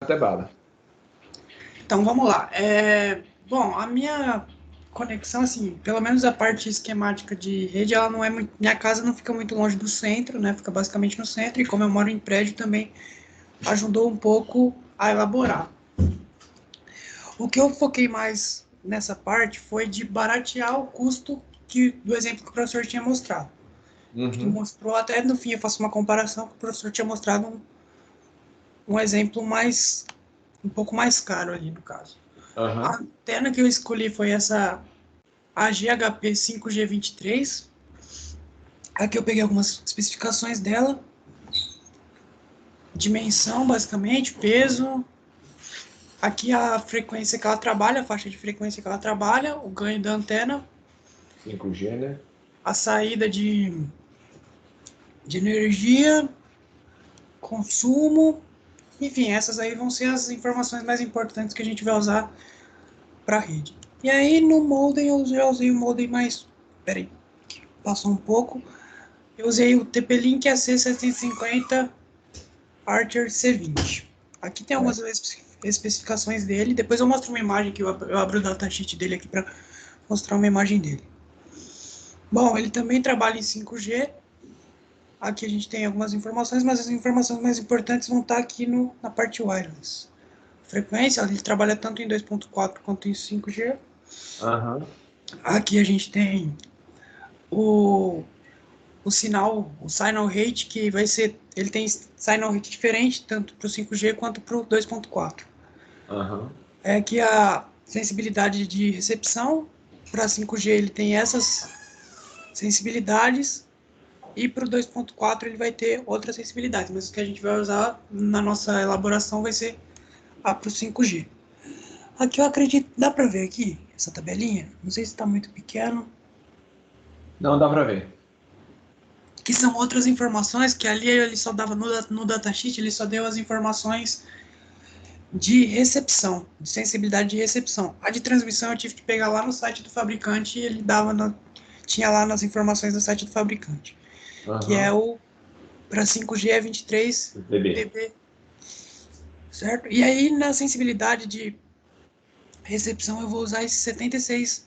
até bala. Então vamos lá. Bom, a minha conexão, assim, pelo menos a parte esquemática de rede, ela não é muito. Minha casa não fica muito longe do centro, né? Fica basicamente no centro, e como eu moro em prédio também ajudou um pouco a elaborar. O que eu foquei mais nessa parte foi de baratear o custo do exemplo que o professor tinha mostrado. Ele Uhum. mostrou, até no fim eu faço uma comparação, que o professor tinha mostrado um exemplo um pouco mais caro ali no caso. A Aham. antena que eu escolhi foi a GHP 5G23. Aqui eu peguei algumas especificações dela, dimensão basicamente, peso, aqui a frequência que ela trabalha, a faixa de frequência que ela trabalha, o ganho da antena, 5G, né? a saída de energia, consumo, enfim, essas aí vão ser as informações mais importantes que a gente vai usar para a rede. E aí no modem eu já usei o modem mais. Peraí, passou um pouco. Eu usei o TP-Link AC750 Archer C20. Aqui tem algumas especificações dele. Depois eu mostro uma imagem que eu abro o datasheet dele aqui para mostrar uma imagem dele. Bom, ele também trabalha em 5G. Aqui a gente tem algumas informações, mas as informações mais importantes vão estar aqui na parte wireless. Frequência, ele trabalha tanto em 2.4 quanto em 5G. Aham. Aqui a gente tem o, o sinal, o signal rate, que vai ser, ele tem signal rate diferente, tanto para o 5G quanto para o 2.4. Aham. É que a sensibilidade de recepção, para 5G ele tem essas sensibilidades, e para o 2.4 ele vai ter outras sensibilidades, mas o que a gente vai usar na nossa elaboração vai ser a para o 5G. Aqui eu acredito, dá para ver aqui, essa tabelinha? Não sei se está muito pequeno. Não dá para ver. Que são outras informações que ali ele só dava no datasheet, ele só deu as informações de recepção, de sensibilidade de recepção. A de transmissão eu tive que pegar lá no site do fabricante e ele tinha lá nas informações do site do fabricante, que é Aham. o para 5G é 23 DB. dB, certo? E aí na sensibilidade de recepção eu vou usar esse 76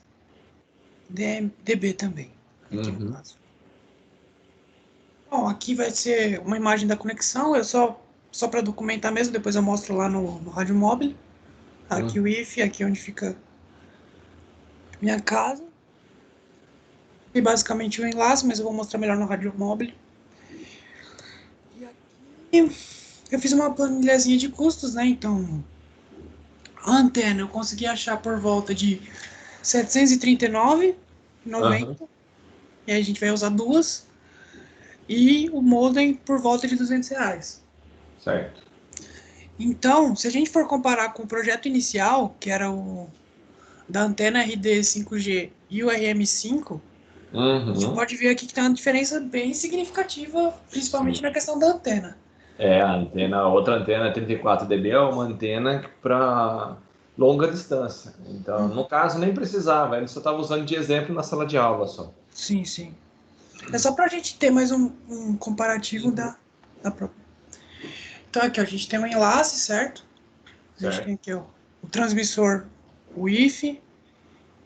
dB também, aqui no Uhum. caso. Bom, aqui vai ser uma imagem da conexão, só para documentar mesmo, depois eu mostro lá no rádio móvel. Aqui o Uhum. IF, aqui onde fica minha casa. E basicamente o enlace, mas eu vou mostrar melhor no rádio móvel. E aqui eu fiz uma planilhazinha de custos, né? Então, a antena eu consegui achar por volta de R$ 739,90. Aham. E aí a gente vai usar duas. E o modem por volta de R$ 200. Certo. Então, se a gente for comparar com o projeto inicial, que era o da antena RD 5G e o RM5, a gente Uhum. pode ver aqui que tem uma diferença bem significativa, principalmente Sim. na questão da antena. É, a antena, a outra antena 34 dB é uma antena para longa distância. Então, no caso, nem precisava, ele só estava usando de exemplo na sala de aula só. Sim, sim. É só para a gente ter mais um comparativo Uhum. da própria. Então aqui ó, a gente tem um enlace, certo? A gente tem Certo. aqui ó, o transmissor Wi-Fi,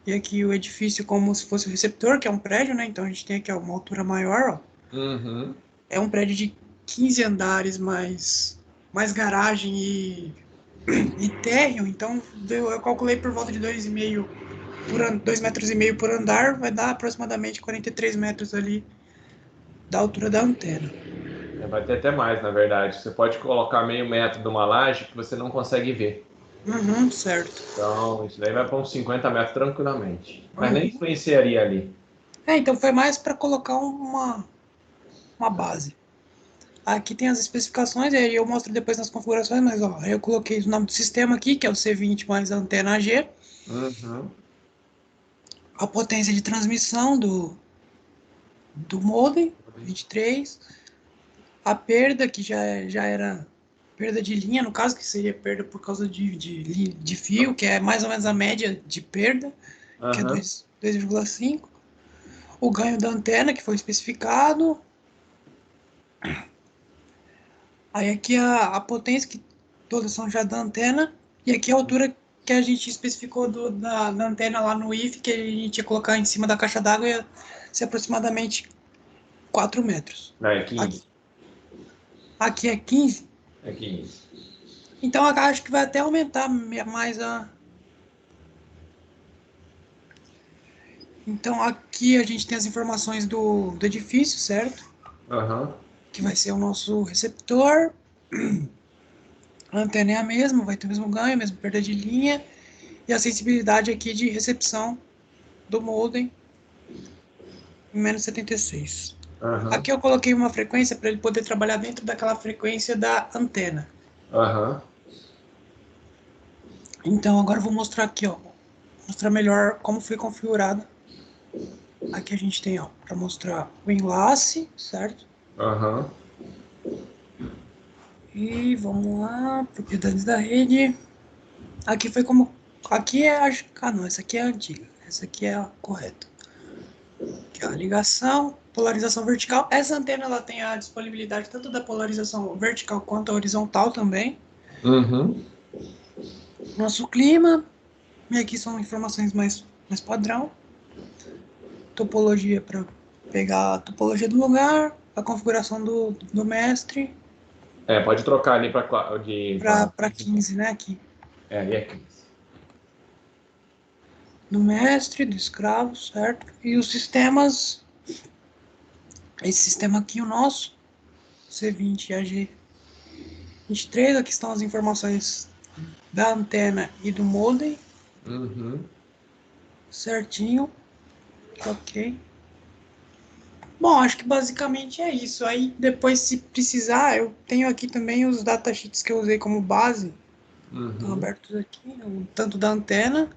e aqui o edifício como se fosse o receptor, que é um prédio, né? Então a gente tem aqui ó, uma altura maior, ó. Uhum. É um prédio de 15 andares, mais garagem e térreo, então eu calculei por volta de 2 metros e meio por andar, vai dar aproximadamente 43 metros ali da altura da antena. É, vai ter até mais, na verdade. Você pode colocar meio metro de uma laje que você não consegue ver. Uhum, certo. Então, isso daí vai para uns 50 metros tranquilamente. Mas nem Uhum. influenciaria ali. Então foi mais para colocar uma base. Aqui tem as especificações, e aí eu mostro depois nas configurações, mas ó, eu coloquei o nome do sistema aqui, que é o C20 mais a antena G, Uhum. a potência de transmissão do modem, 23, a perda, que já era perda de linha, no caso, que seria perda por causa de fio, que é mais ou menos a média de perda, que é Aham. 2,5. O ganho da antena, que foi especificado. Aí aqui a potência, que posição já da antena. E aqui a altura que a gente especificou da antena lá no IF, que a gente ia colocar em cima da caixa d'água, ia ser aproximadamente 4 metros. Não, é 15. Aqui é 15? É 15. Então eu acho que vai até aumentar mais a... Então aqui a gente tem as informações do edifício, certo? Aham. Que vai ser o nosso receptor. A antena é a mesma, vai ter o mesmo ganho, a mesma perda de linha. E a sensibilidade aqui de recepção do modem em menos 76. Aham. Aqui eu coloquei uma frequência para ele poder trabalhar dentro daquela frequência da antena. Aham. Então agora eu vou mostrar aqui, ó. Mostrar melhor como foi configurado. Aqui a gente tem, ó, para mostrar o enlace, certo? Aham. E vamos lá, propriedades da rede. Aqui foi como... Aqui é... Ah, não, essa aqui é a antiga. Essa aqui é a correta. Aqui é a ligação, polarização vertical. Essa antena ela tem a disponibilidade tanto da polarização vertical quanto a horizontal também. Uhum. Nosso clima. E aqui são informações mais padrão. Topologia para pegar a topologia do lugar. A configuração do mestre. Pode trocar ali para Para 15, né? Aqui. Ali é 15. Do mestre, do escravo, certo? E os sistemas, esse sistema aqui, o nosso, C20 e AG23, aqui estão as informações da antena e do modem, Uhum. certinho, ok. Bom, acho que basicamente é isso. Aí depois, se precisar, eu tenho aqui também os datasheets que eu usei como base, estão Uhum. abertos aqui, tanto da antena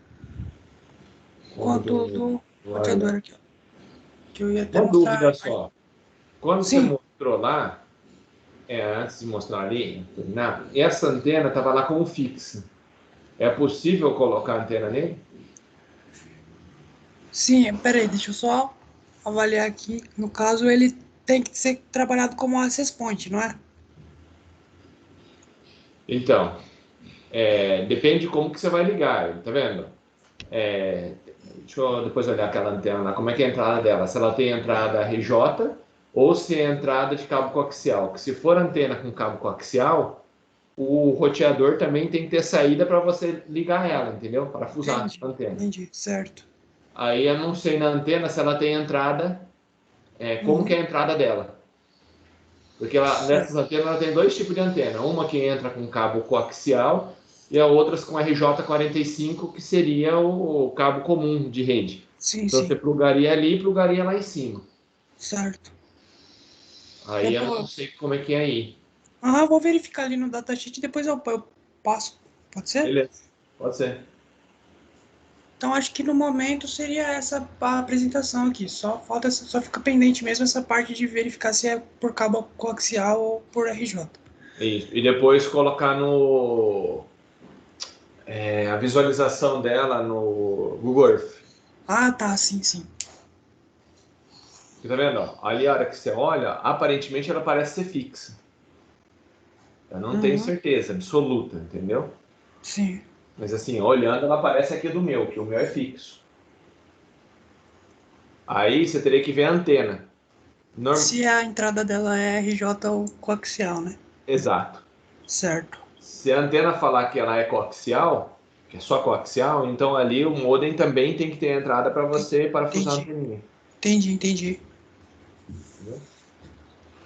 quanto do roteador aqui, ó, que eu ia até Uma mostrar. dúvida só. Quando você Sim. mostrou lá, antes de mostrar ali, terminar, essa antena estava lá como fixa. É possível colocar a antena nele? Sim, peraí, deixa eu só avaliar aqui. No caso, ele tem que ser trabalhado como access point, não é? Então, depende de como que você vai ligar, tá vendo? Deixa eu depois olhar aquela antena lá, como é que é a entrada dela, se ela tem entrada RJ ou se é entrada de cabo coaxial. Que se for antena com cabo coaxial, o roteador também tem que ter saída para você ligar ela, entendeu? Parafusar a antena. Entendi, certo. Aí eu não sei na antena se ela tem entrada, como que é a entrada dela. Porque Certo. nessas antenas ela tem dois tipos de antena. Uma que entra com cabo coaxial e a outra com RJ45, que seria o cabo comum de rede. Sim, Então sim, você plugaria ali e plugaria lá em cima. certo. Aí eu não sei como é que é aí. Vou verificar ali no datasheet e depois eu passo. Pode ser? Beleza, pode ser. Então acho que no momento seria essa a apresentação aqui. Só fica pendente mesmo essa parte de verificar se é por cabo coaxial ou por RJ. Isso. E depois colocar a visualização dela no Google Earth. Ah, tá, sim, sim. Você tá vendo? Ó? Ali a hora que você olha, aparentemente ela parece ser fixa. Eu não tenho certeza absoluta, entendeu? Sim. Mas assim, olhando, ela parece aqui do meu, que o meu é fixo. Aí você teria que ver a antena. Se a entrada dela é RJ ou coaxial, né? Exato. Certo. Se a antena falar que ela é coaxial, que é só coaxial, então ali o modem também tem que ter entrada para você parafusar a Entendi. anteninha. Entendi. Entendeu?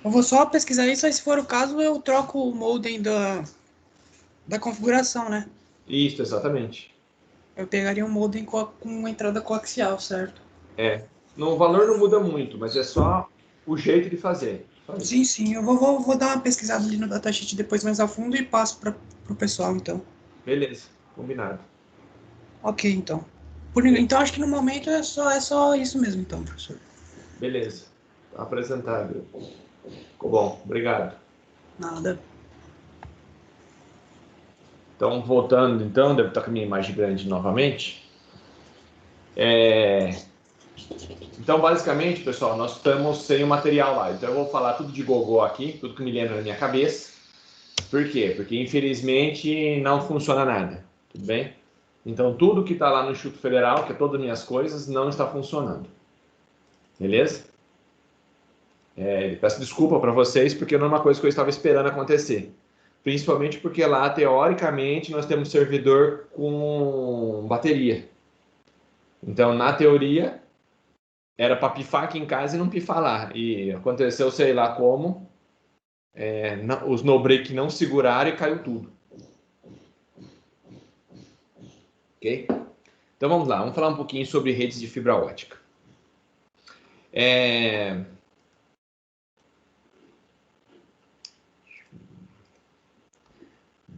Eu vou só pesquisar isso, aí se for o caso eu troco o modem da configuração, né? Isso, exatamente. Eu pegaria um modem com entrada coaxial, certo? No valor não muda muito, mas é só o jeito de fazer. Só Sim, isso. sim. Eu vou dar uma pesquisada ali no datasheet depois mais a fundo e passo para o pessoal, então. Beleza, combinado. Ok, então. Beleza. Então acho que no momento é só isso mesmo, então, professor. Beleza. Tá apresentado. Ficou bom, obrigado. Nada. Então, voltando, então, devo estar com a minha imagem grande novamente. Então, basicamente, pessoal, nós estamos sem o material lá. Então, eu vou falar tudo de gogó aqui, tudo que me lembra na minha cabeça. Por quê? Porque, infelizmente, não funciona nada. Tudo bem? Então, tudo que está lá no Instituto Federal, que é todas as minhas coisas, não está funcionando. Beleza? Peço desculpa para vocês, porque não é uma coisa que eu estava esperando acontecer. Principalmente porque lá, teoricamente, nós temos servidor com bateria. Então, na teoria, era para pifar aqui em casa e não pifar lá. E aconteceu, sei lá como, os no-break não seguraram e caiu tudo. Ok? Então vamos lá, vamos falar um pouquinho sobre redes de fibra ótica.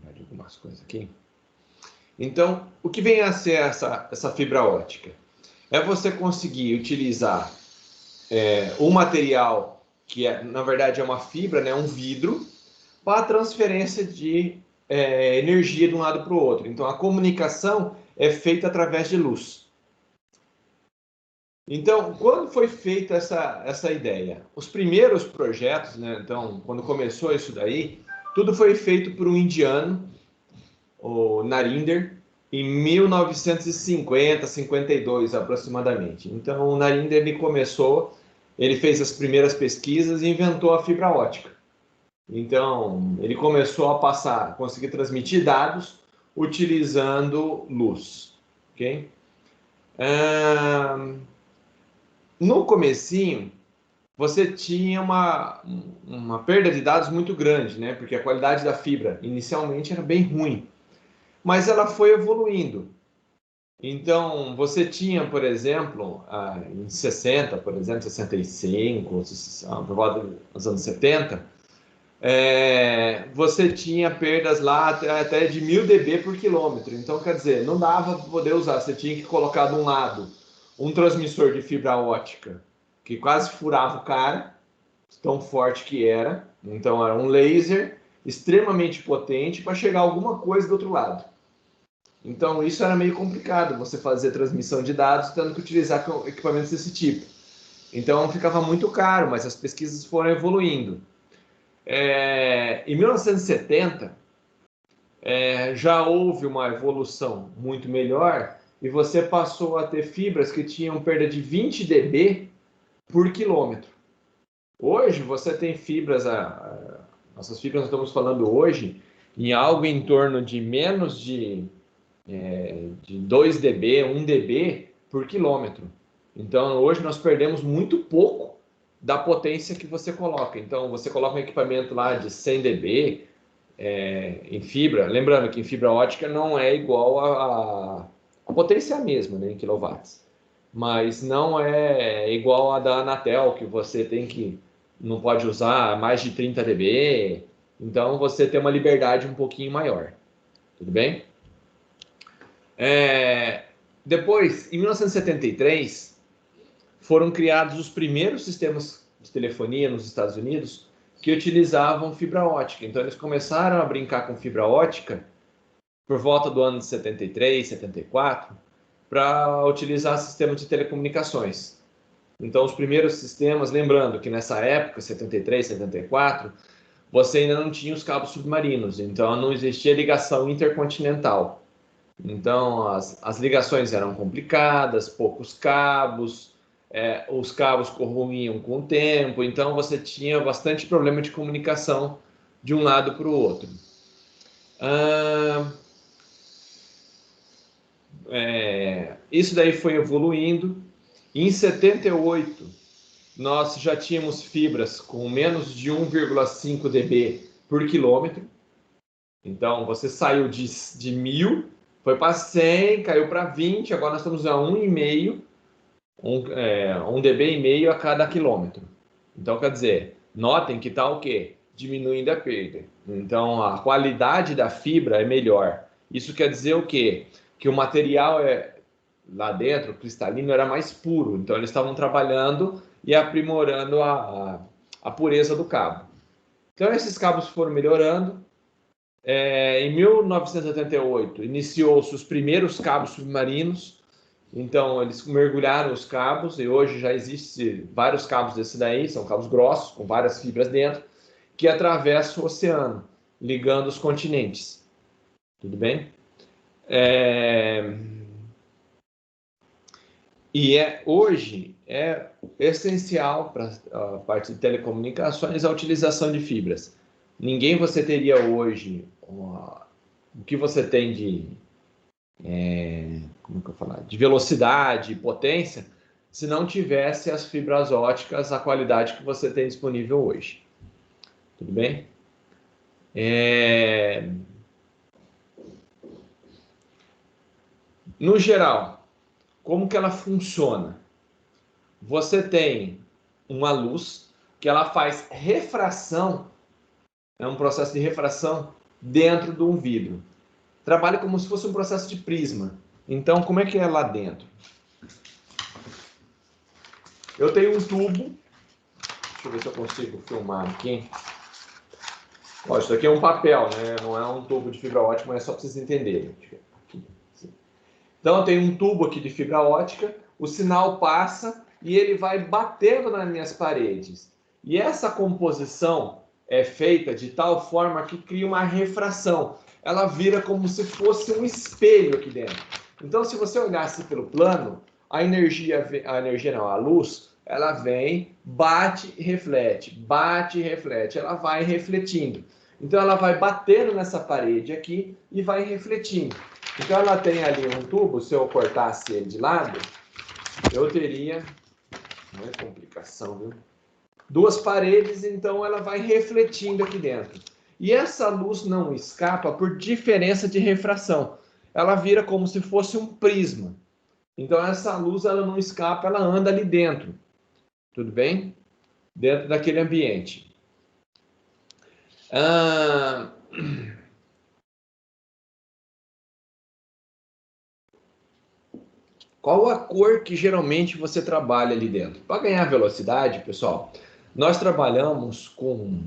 Algumas coisas aqui. Então, o que vem a ser essa fibra ótica? É você conseguir utilizar um material que na verdade é uma fibra, né, um vidro, para a transferência de energia de um lado para o outro. Então, a comunicação é feita através de luz. Então, quando foi feita essa ideia? Os primeiros projetos, né, então, quando começou isso daí, tudo foi feito por um indiano, o Narinder, em 1950, 52 aproximadamente. Então, o Narinder ele fez as primeiras pesquisas e inventou a fibra ótica. Então, ele começou a conseguir transmitir dados utilizando luz. Ok? No comecinho, você tinha uma perda de dados muito grande, né? Porque a qualidade da fibra inicialmente era bem ruim. Mas ela foi evoluindo. Então, você tinha, por exemplo, em 60, por exemplo, 65, por volta dos anos 70, você tinha perdas lá até de 1000 dB por quilômetro. Então, quer dizer, não dava para poder usar. Você tinha que colocar de um lado um transmissor de fibra ótica que quase furava o cara, tão forte que era. Então, era um laser extremamente potente para chegar alguma coisa do outro lado. Então, isso era meio complicado, você fazer transmissão de dados tendo que utilizar equipamentos desse tipo. Então, ficava muito caro, mas as pesquisas foram evoluindo. Em 1970, já houve uma evolução muito melhor e você passou a ter fibras que tinham perda de 20 dB por quilômetro. Hoje, você tem fibras, nossas fibras, nós estamos falando hoje, em algo em torno de menos de 2 dB, 1 dB por quilômetro. Então, hoje nós perdemos muito pouco da potência que você coloca. Então, você coloca um equipamento lá de 100 dB em fibra. Lembrando que em fibra ótica não é igual a potência é a mesma, né, em quilowatts. Mas não é igual a da Anatel, que você não pode usar mais de 30 dB. Então, você tem uma liberdade um pouquinho maior. Tudo bem? Depois, em 1973, foram criados os primeiros sistemas de telefonia nos Estados Unidos que utilizavam fibra ótica. Então, eles começaram a brincar com fibra ótica por volta do ano de 73, 74, para utilizar sistemas de telecomunicações. Então, os primeiros sistemas, lembrando que nessa época, 73, 74, você ainda não tinha os cabos submarinos, então não existia ligação intercontinental. Então, as ligações eram complicadas, poucos cabos, os cabos corroíam com o tempo, então você tinha bastante problema de comunicação de um lado para o outro. Isso daí foi evoluindo. Em 78, nós já tínhamos fibras com menos de 1,5 dB por quilômetro. Então, você saiu de 1000, foi para 100, caiu para 20, agora nós estamos a 1,5, 1 dB e meio a cada quilômetro. Então, quer dizer, notem que está o quê? Diminuindo a perda. Então, a qualidade da fibra é melhor. Isso quer dizer o quê? Que o material lá dentro, cristalino, era mais puro. Então, eles estavam trabalhando e aprimorando a pureza do cabo. Então, esses cabos foram melhorando. Em 1988, iniciou-se os primeiros cabos submarinos. Então, eles mergulharam os cabos e hoje já existem vários cabos desse daí, são cabos grossos, com várias fibras dentro, que atravessam o oceano. ligando os continentes. Tudo bem? Hoje é essencial para a parte de telecomunicações a utilização de fibras. Ninguém você teria hoje o que você tem de como que eu falar? De velocidade, potência, se não tivesse as fibras óticas, a qualidade que você tem disponível hoje. Tudo bem? No geral, como que ela funciona? Você tem uma luz que ela faz refração, é um processo de refração dentro de um vidro. Trabalha como se fosse um processo de prisma. Então, como é que é lá dentro? Eu tenho um tubo, deixa eu ver se eu consigo filmar aqui. Ó, isso aqui é um papel, né? Não é um tubo de fibra ótica, mas é só para vocês entenderem. Então, eu tenho um tubo aqui de fibra ótica, o sinal passa e ele vai batendo nas minhas paredes. E essa composição é feita de tal forma que cria uma refração. Ela vira como se fosse um espelho aqui dentro. Então, se você olhasse pelo plano, a luz, ela vem, bate e reflete, ela vai refletindo. Então, ela vai batendo nessa parede aqui e vai refletindo. Então, ela tem ali um tubo, se eu cortasse ele de lado, eu teria, não é complicação, viu? Duas paredes, então ela vai refletindo aqui dentro. E essa luz não escapa por diferença de refração. Ela vira como se fosse um prisma. Então essa luz ela não escapa, ela anda ali dentro. Tudo bem? Dentro daquele ambiente. Qual a cor que geralmente você trabalha ali dentro? Para ganhar velocidade, pessoal, nós trabalhamos com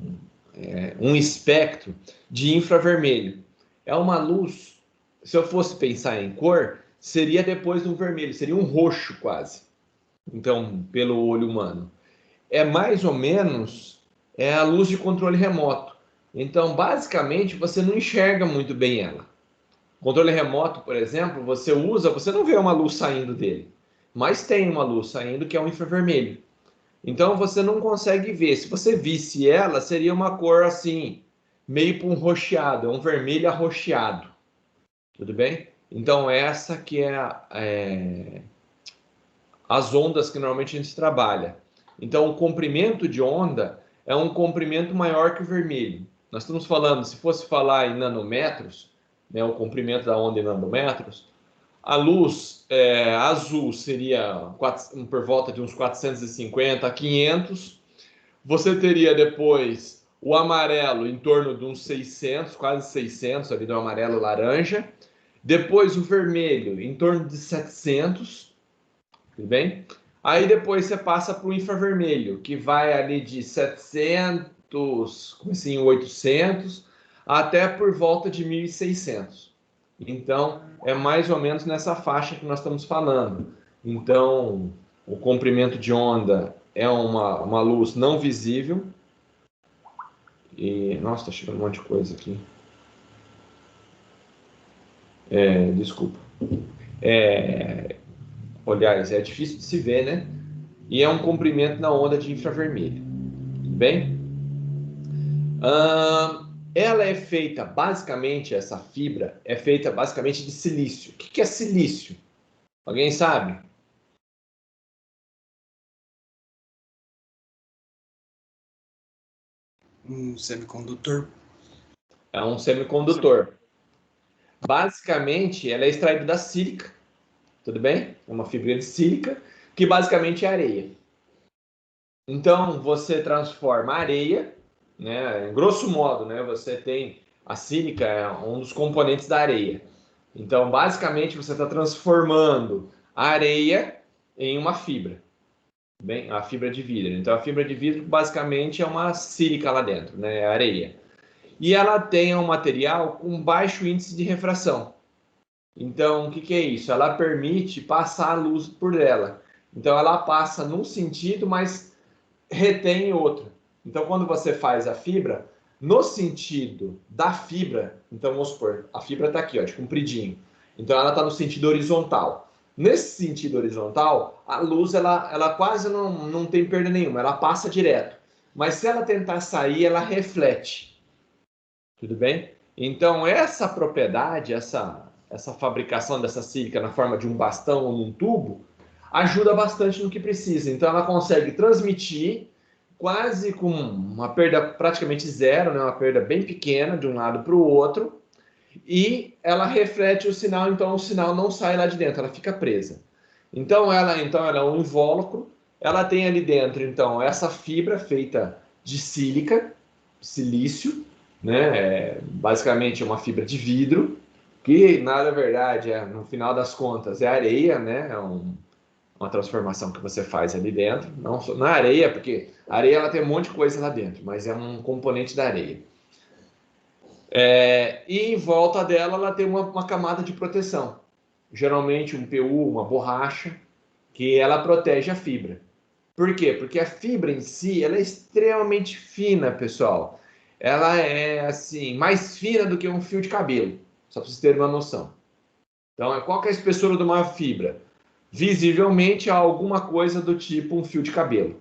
um espectro de infravermelho. É uma luz, se eu fosse pensar em cor, seria depois de um vermelho, seria um roxo quase. Então, pelo olho humano. É mais ou menos a luz de controle remoto. Então, basicamente, você não enxerga muito bem ela. Controle remoto, por exemplo, você usa, você não vê uma luz saindo dele, mas tem uma luz saindo que é um infravermelho. Então você não consegue ver. Se você visse ela, seria uma cor assim, meio para um roxeado, é um vermelho arroxeado. Tudo bem? Então essa que é as ondas que normalmente a gente trabalha. Então o comprimento de onda é um comprimento maior que o vermelho. Nós estamos falando, se fosse falar em nanômetros, né, o comprimento da onda em nanômetros, a luz azul seria por volta de uns 450 a 500. Você teria depois o amarelo em torno de uns 600, quase 600, ali do amarelo laranja. Depois o vermelho em torno de 700, tudo bem? Aí depois você passa para o infravermelho, que vai ali de 700, assim, 800, até por volta de 1.600. Então, é mais ou menos nessa faixa que nós estamos falando. Então, o comprimento de onda é uma luz não visível. E, nossa, está chegando um monte de coisa aqui. Desculpa. Aliás, é difícil de se ver, né? E é um comprimento na onda de infravermelho. Tudo bem? Ela é feita, basicamente, essa fibra é feita basicamente de silício. O que é silício? Alguém sabe? Um semicondutor. É um semicondutor. Basicamente, ela é extraída da sílica, tudo bem? É uma fibra de sílica, que basicamente é areia. Então, você transforma a areia, né? Grosso modo, né? Você tem a sílica, é um dos componentes da areia. Então, basicamente, você está transformando a areia em uma fibra, bem? A fibra de vidro. Então, a fibra de vidro, basicamente, é uma sílica lá dentro, né? É areia. E ela tem um material com baixo índice de refração. Então, o que é isso? Ela permite passar a luz por ela. Então, ela passa num sentido, mas retém outro. Então, quando você faz a fibra, No sentido da fibra, então vamos supor, a fibra está aqui, ó, de compridinho. Então ela está no sentido horizontal. Nesse sentido horizontal, a luz ela quase não tem perda nenhuma, ela passa direto. Mas se ela tentar sair, ela reflete. Tudo bem? Então essa propriedade, essa fabricação dessa sílica na forma de um bastão ou num tubo, ajuda bastante no que precisa. Então ela consegue transmitir quase com uma perda praticamente zero, né? Uma perda bem pequena de um lado para o outro, e ela reflete o sinal, então o sinal não sai lá de dentro, ela fica presa. Então ela é um invólucro, ela tem ali dentro então essa fibra feita de sílica, silício, né? Basicamente uma fibra de vidro, que na verdade no final das contas é areia, né? Uma transformação que você faz ali dentro, não na areia, porque a areia ela tem um monte de coisa lá dentro, mas é um componente da areia. E em volta dela ela tem uma camada de proteção, geralmente um PU, uma borracha, que ela protege a fibra. Por quê? Porque a fibra em si ela é extremamente fina, pessoal. Ela é assim mais fina do que um fio de cabelo, só para vocês terem uma noção. Então, qual que é a espessura de uma fibra? Visivelmente alguma coisa do tipo um fio de cabelo.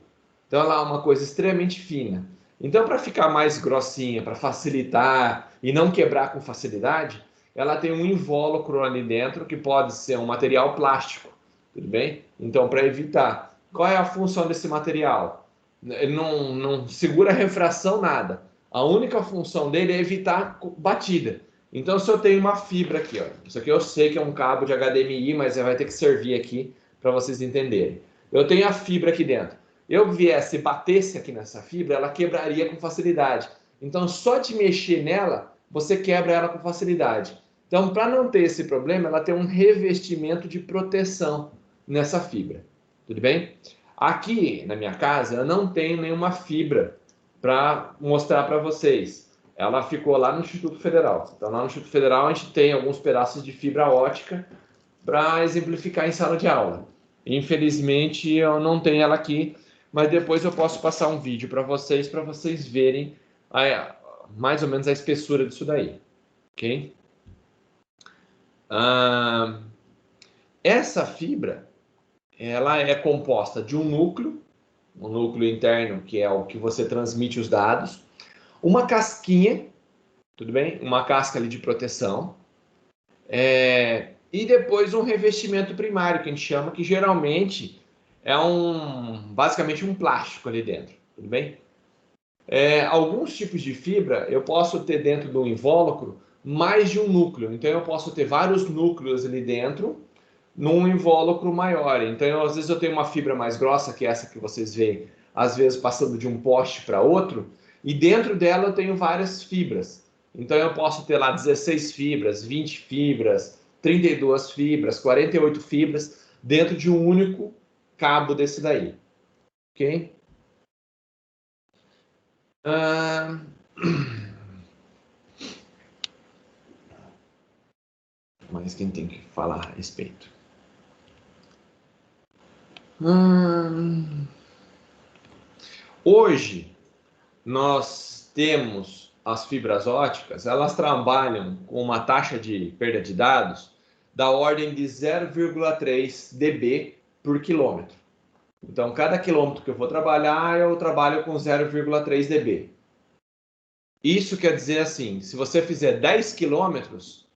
Então ela é uma coisa extremamente fina. Então, para ficar mais grossinha, para facilitar e não quebrar com facilidade, ela tem um invólucro ali dentro que pode ser um material plástico, tudo bem? Então, para evitar, qual é a função desse material? Ele não segura refração nada. A única função dele é evitar batida. Então, se eu tenho uma fibra aqui, ó, isso aqui eu sei que é um cabo de HDMI, mas vai ter que servir aqui para vocês entenderem. Eu tenho a fibra aqui dentro. Eu viesse e batesse aqui nessa fibra, ela quebraria com facilidade. Então, só de mexer nela, você quebra ela com facilidade. Então, para não ter esse problema, ela tem um revestimento de proteção nessa fibra. Tudo bem? Aqui na minha casa, eu não tenho nenhuma fibra para mostrar para vocês. Ela ficou lá no Instituto Federal. Então, lá no Instituto Federal, a gente tem alguns pedaços de fibra ótica para exemplificar em sala de aula. Infelizmente, eu não tenho ela aqui, mas depois eu posso passar um vídeo para vocês verem mais ou menos a espessura disso daí, ok? Essa fibra, ela é composta de um núcleo interno, que é o que você transmite os dados, uma casquinha, tudo bem? Uma casca ali de proteção, e depois um revestimento primário, que a gente chama, que geralmente é basicamente um plástico ali dentro, tudo bem? Alguns tipos de fibra eu posso ter dentro do invólucro mais de um núcleo, então eu posso ter vários núcleos ali dentro num invólucro maior. Então, às vezes eu tenho uma fibra mais grossa, que é essa que vocês veem, às vezes passando de um poste para outro, e dentro dela eu tenho várias fibras. Então, eu posso ter lá 16 fibras, 20 fibras, 32 fibras, 48 fibras, dentro de um único cabo desse daí. Ok? Mas quem tem que falar a respeito? Hoje, nós temos as fibras óticas, elas trabalham com uma taxa de perda de dados da ordem de 0,3 dB por quilômetro. Então, cada quilômetro que eu vou trabalhar, eu trabalho com 0,3 dB. Isso quer dizer assim, se você fizer 10 quilômetros,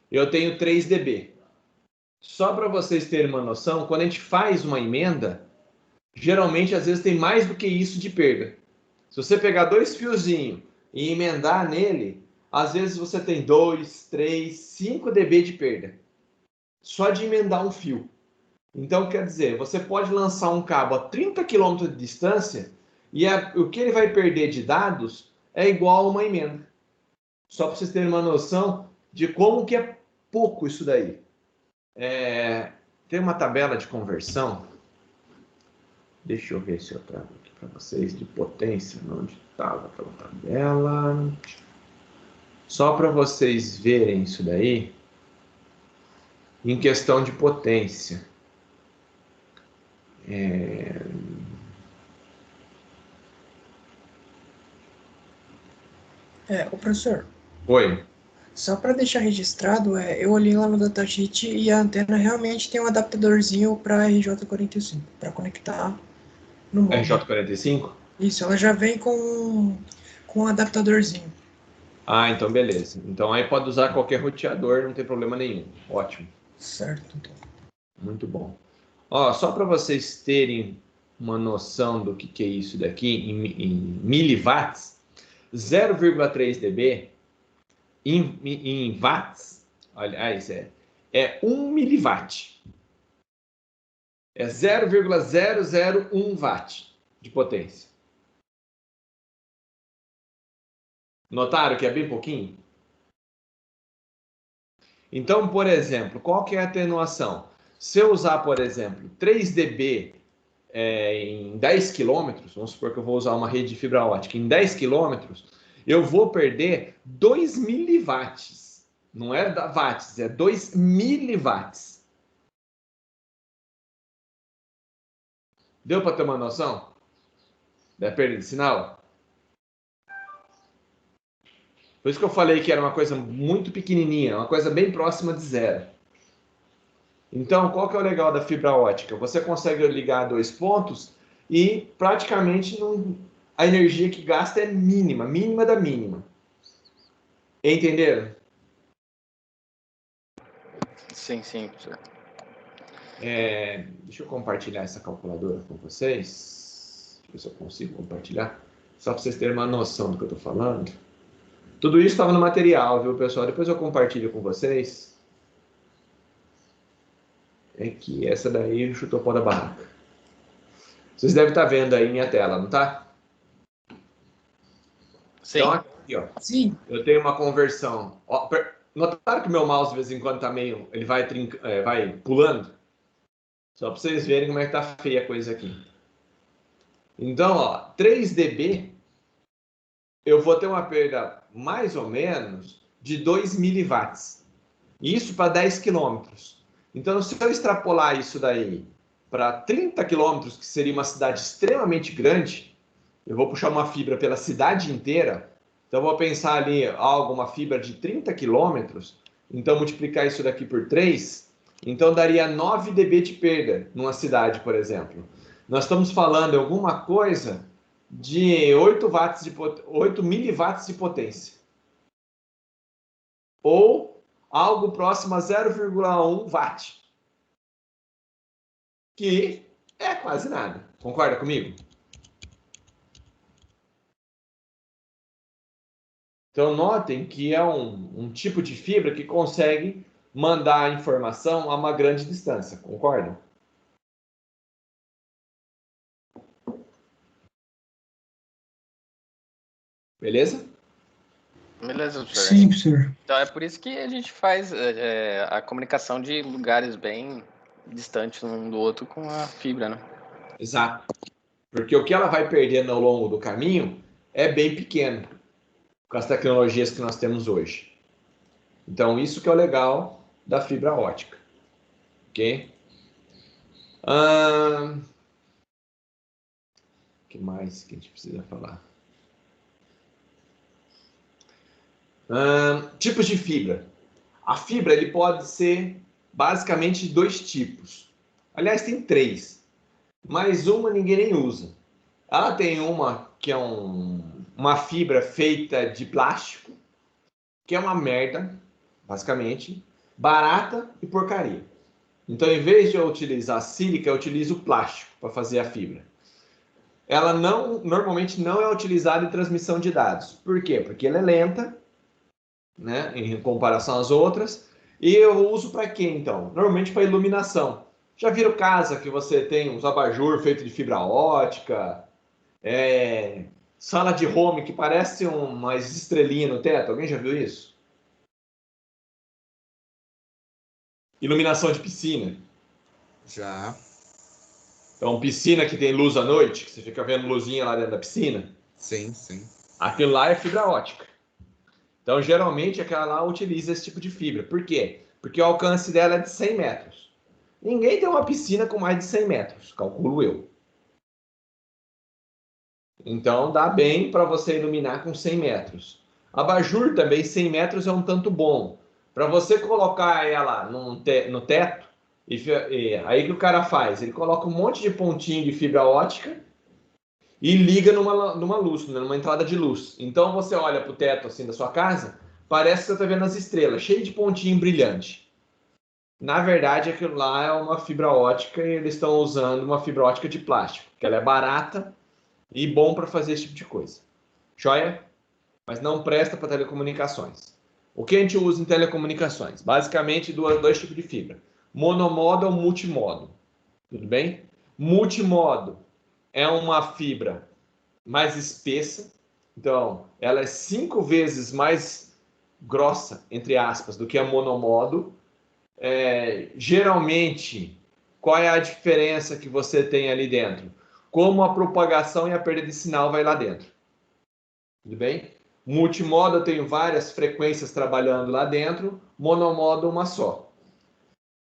eu tenho 3 dB. Só para vocês terem uma noção, quando a gente faz uma emenda, geralmente, às vezes, tem mais do que isso de perda. Se você pegar dois fiozinhos e emendar nele, às vezes você tem 2, 3, 5 dB de perda. Só de emendar um fio. Então, quer dizer, você pode lançar um cabo a 30 km de distância e o que ele vai perder de dados é igual a uma emenda. Só para vocês terem uma noção de como que é pouco isso daí. Tem uma tabela de conversão. Deixa eu ver se eu trago aqui para vocês de potência. Onde estava aquela tabela? Só para vocês verem isso daí, em questão de potência. O professor, Oi. só para deixar registrado, eu olhei lá no datasheet e a antena realmente tem um adaptadorzinho para RJ45, para conectar no modem. RJ45? Isso, ela já vem com um adaptadorzinho. Ah, então beleza. Então aí pode usar qualquer roteador, não tem problema nenhum. Ótimo. Certo, então. Muito bom. Ó, só para vocês terem uma noção do que é isso daqui em miliwatts, 0,3 dB em watts, aliás, é 1 miliwatt. É 0,001 watt de potência. Notaram que é bem pouquinho? Então, por exemplo, qual que é a atenuação? Se eu usar, por exemplo, 3 dB em 10 quilômetros, vamos supor que eu vou usar uma rede de fibra ótica em 10 quilômetros, eu vou perder 2 miliwatts. Não é watts, é 2 miliwatts. Deu para ter uma noção da perda de sinal? Por isso que eu falei que era uma coisa muito pequenininha, uma coisa bem próxima de zero. Então, qual que é o legal da fibra ótica? Você consegue ligar dois pontos e praticamente a energia que gasta é mínima, mínima da mínima. Entenderam? Sim, sim, professor. Deixa eu compartilhar essa calculadora com vocês. Deixa eu ver se eu consigo compartilhar. Só para vocês terem uma noção do que eu estou falando. Tudo isso estava no material, viu, pessoal? Depois eu compartilho com vocês. É que essa daí chutou o pau da barraca. Vocês devem estar vendo aí minha tela, não tá? Sim. Então, aqui, ó. Sim. Eu tenho uma conversão. Ó, notaram que o meu mouse de vez em quando tá meio. Ele vai, vai pulando? Só para vocês verem como é que tá feia a coisa aqui. Então, ó, 3 dB, eu vou ter uma perda mais ou menos de 2 miliwatts. Isso para 10 quilômetros. Então, se eu extrapolar isso daí para 30 quilômetros, que seria uma cidade extremamente grande, eu vou puxar uma fibra pela cidade inteira. Então, eu vou pensar ali uma fibra de 30 quilômetros. Então, multiplicar isso daqui por 3. Então, daria 9 dB de perda numa cidade, por exemplo. Nós estamos falando alguma coisa de 8 miliwatts de potência. Ou algo próximo a 0,1 watt. Que é quase nada. Concorda comigo? Então, notem que é um tipo de fibra que consegue mandar a informação a uma grande distância. Concordam? Beleza? Beleza, professor. Sim, professor. Então é por isso que a gente faz a comunicação de lugares bem distantes um do outro com a fibra, né? Exato. Porque o que ela vai perdendo ao longo do caminho é bem pequeno com as tecnologias que nós temos hoje. Então, isso que é o legal da fibra ótica. Ok? O que mais que a gente precisa falar? Tipos de fibra. A fibra ele pode ser basicamente de dois tipos. Aliás, tem três, mas uma ninguém nem usa. Ela tem uma que é uma fibra feita de plástico, que é uma merda, basicamente, barata e porcaria. Então, em vez de eu utilizar sílica, eu utilizo plástico para fazer a fibra. Ela normalmente não é utilizada em transmissão de dados. Por quê? Porque ela é lenta, né, em comparação às outras. E eu uso para quê, então? Normalmente para iluminação. Já viram casa que você tem uns abajur feito de fibra ótica, sala de home que parece umas estrelinhas no teto? Alguém já viu isso? Iluminação de piscina. Já. Então, piscina que tem luz à noite, que você fica vendo luzinha lá dentro da piscina. Sim, sim. Aquilo lá é fibra ótica. Então, geralmente, aquela lá utiliza esse tipo de fibra. Por quê? Porque o alcance dela é de 100 metros. Ninguém tem uma piscina com mais de 100 metros, calculo eu. Então, dá bem para você iluminar com 100 metros. Abajur também, 100 metros é um tanto bom. Para você colocar ela no teto, aí que o cara faz? Ele coloca um monte de pontinho de fibra ótica e liga numa luz, numa entrada de luz. Então você olha para o teto assim da sua casa, parece que você está vendo as estrelas, cheio de pontinho brilhante. Na verdade, aquilo lá é uma fibra ótica e eles estão usando uma fibra ótica de plástico, que ela é barata e bom para fazer esse tipo de coisa. Joia? Mas não presta para telecomunicações. O que a gente usa em telecomunicações? Basicamente, dois tipos de fibra. Monomodo ou multimodo. Tudo bem? Multimodo é uma fibra mais espessa. Então, ela é 5 vezes mais grossa, entre aspas, do que a monomodo. Geralmente, qual é a diferença que você tem ali dentro? Como a propagação e a perda de sinal vai lá dentro. Tudo bem? Multimodo eu tenho várias frequências trabalhando lá dentro, monomodo uma só.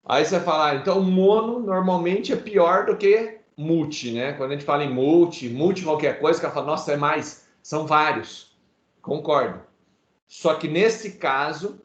Aí você fala, então mono normalmente é pior do que multi, né? Quando a gente fala em multi qualquer coisa, o cara fala, nossa, é mais, são vários. Concordo. Só que nesse caso,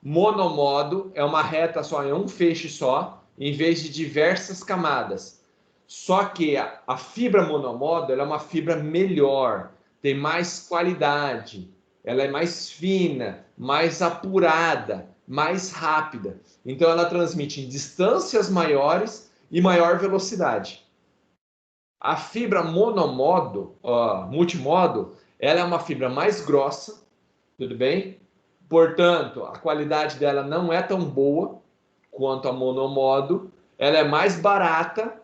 monomodo é uma reta só, é um feixe só, em vez de diversas camadas. Só que a fibra monomodo ela é uma fibra melhor, tem mais qualidade, ela é mais fina, mais apurada, mais rápida. Então ela transmite em distâncias maiores e maior velocidade. A fibra monomodo, multimodo, ela é uma fibra mais grossa, tudo bem? Portanto, a qualidade dela não é tão boa quanto a monomodo. Ela é mais barata,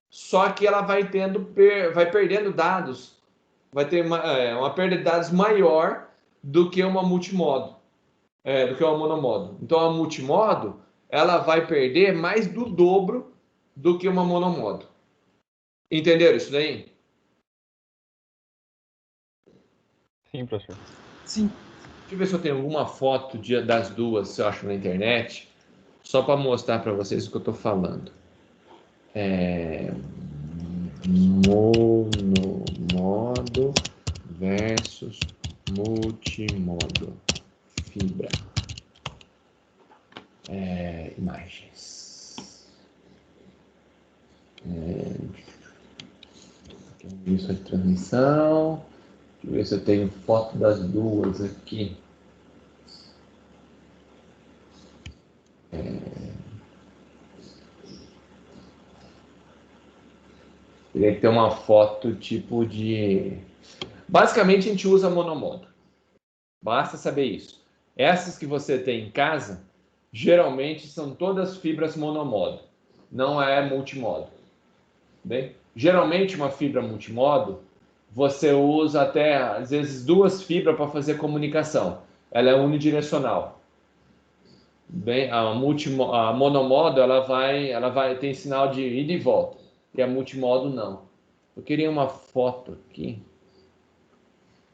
só que ela vai perdendo dados, vai ter uma perda de dados maior do que uma multimodo, do que uma monomodo. Então a multimodo ela vai perder mais do dobro do que uma monomodo. Entenderam isso daí? Sim, professor. Sim. Deixa eu ver se eu tenho alguma foto das duas, se eu acho na internet, só para mostrar para vocês o que eu estou falando. Monomodo versus multimodo. Fibra. Imagens. Isso é transmissão. Deixa eu ver se eu tenho foto das duas aqui. Teria que ter uma foto tipo de... Basicamente a gente usa monomodo. Basta saber isso. Essas que você tem em casa, geralmente são todas fibras monomodo. Não é multimodo. Bem? Geralmente uma fibra multimodo, você usa até, às vezes, 2 fibras para fazer comunicação. Ela é unidirecional. Bem, a monomodo, ela vai ter sinal de ida e volta. E a multimodo, não. Eu queria uma foto aqui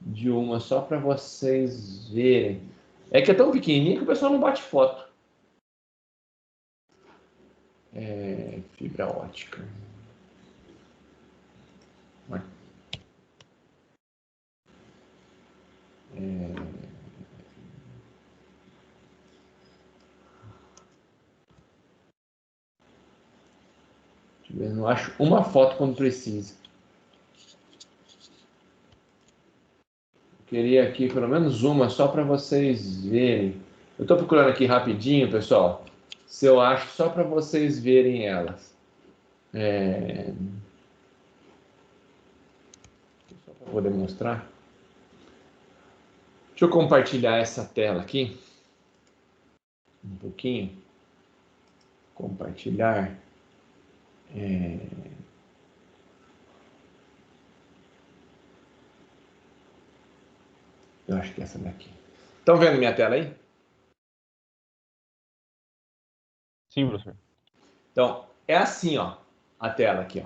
de uma só para vocês verem. É que é tão pequenininho que o pessoal não bate foto. Fibra ótica. Eu não acho uma foto quando precisa. Queria aqui pelo menos uma só para vocês verem. Eu estou procurando aqui rapidinho, pessoal, se eu acho só para vocês verem elas. Só para poder mostrar. Deixa eu compartilhar essa tela aqui. Um pouquinho. Compartilhar. Eu acho que é essa daqui. Estão vendo minha tela aí? Sim, professor. Então, é assim, ó, a tela aqui, ó.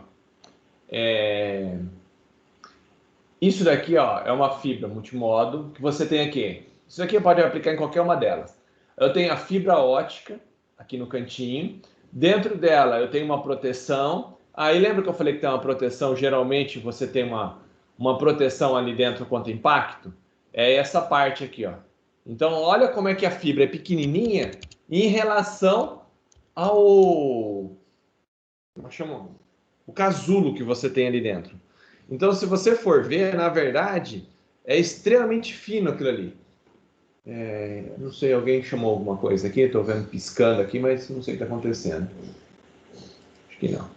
Isso daqui, ó, é uma fibra multimodo que você tem aqui. Isso aqui pode aplicar em qualquer uma delas. Eu tenho a fibra ótica aqui no cantinho. Dentro dela eu tenho uma proteção. Aí lembra que eu falei que tem uma proteção? Geralmente você tem uma proteção ali dentro contra impacto. é essa parte aqui, ó. Então, olha como é que a fibra é pequenininha em relação ao... Como chama? O casulo que você tem ali dentro. Então, se você for ver, na verdade, é extremamente fino aquilo ali. Não sei, alguém chamou alguma coisa aqui? Estou vendo piscando aqui, mas não sei o que está acontecendo. Acho que não.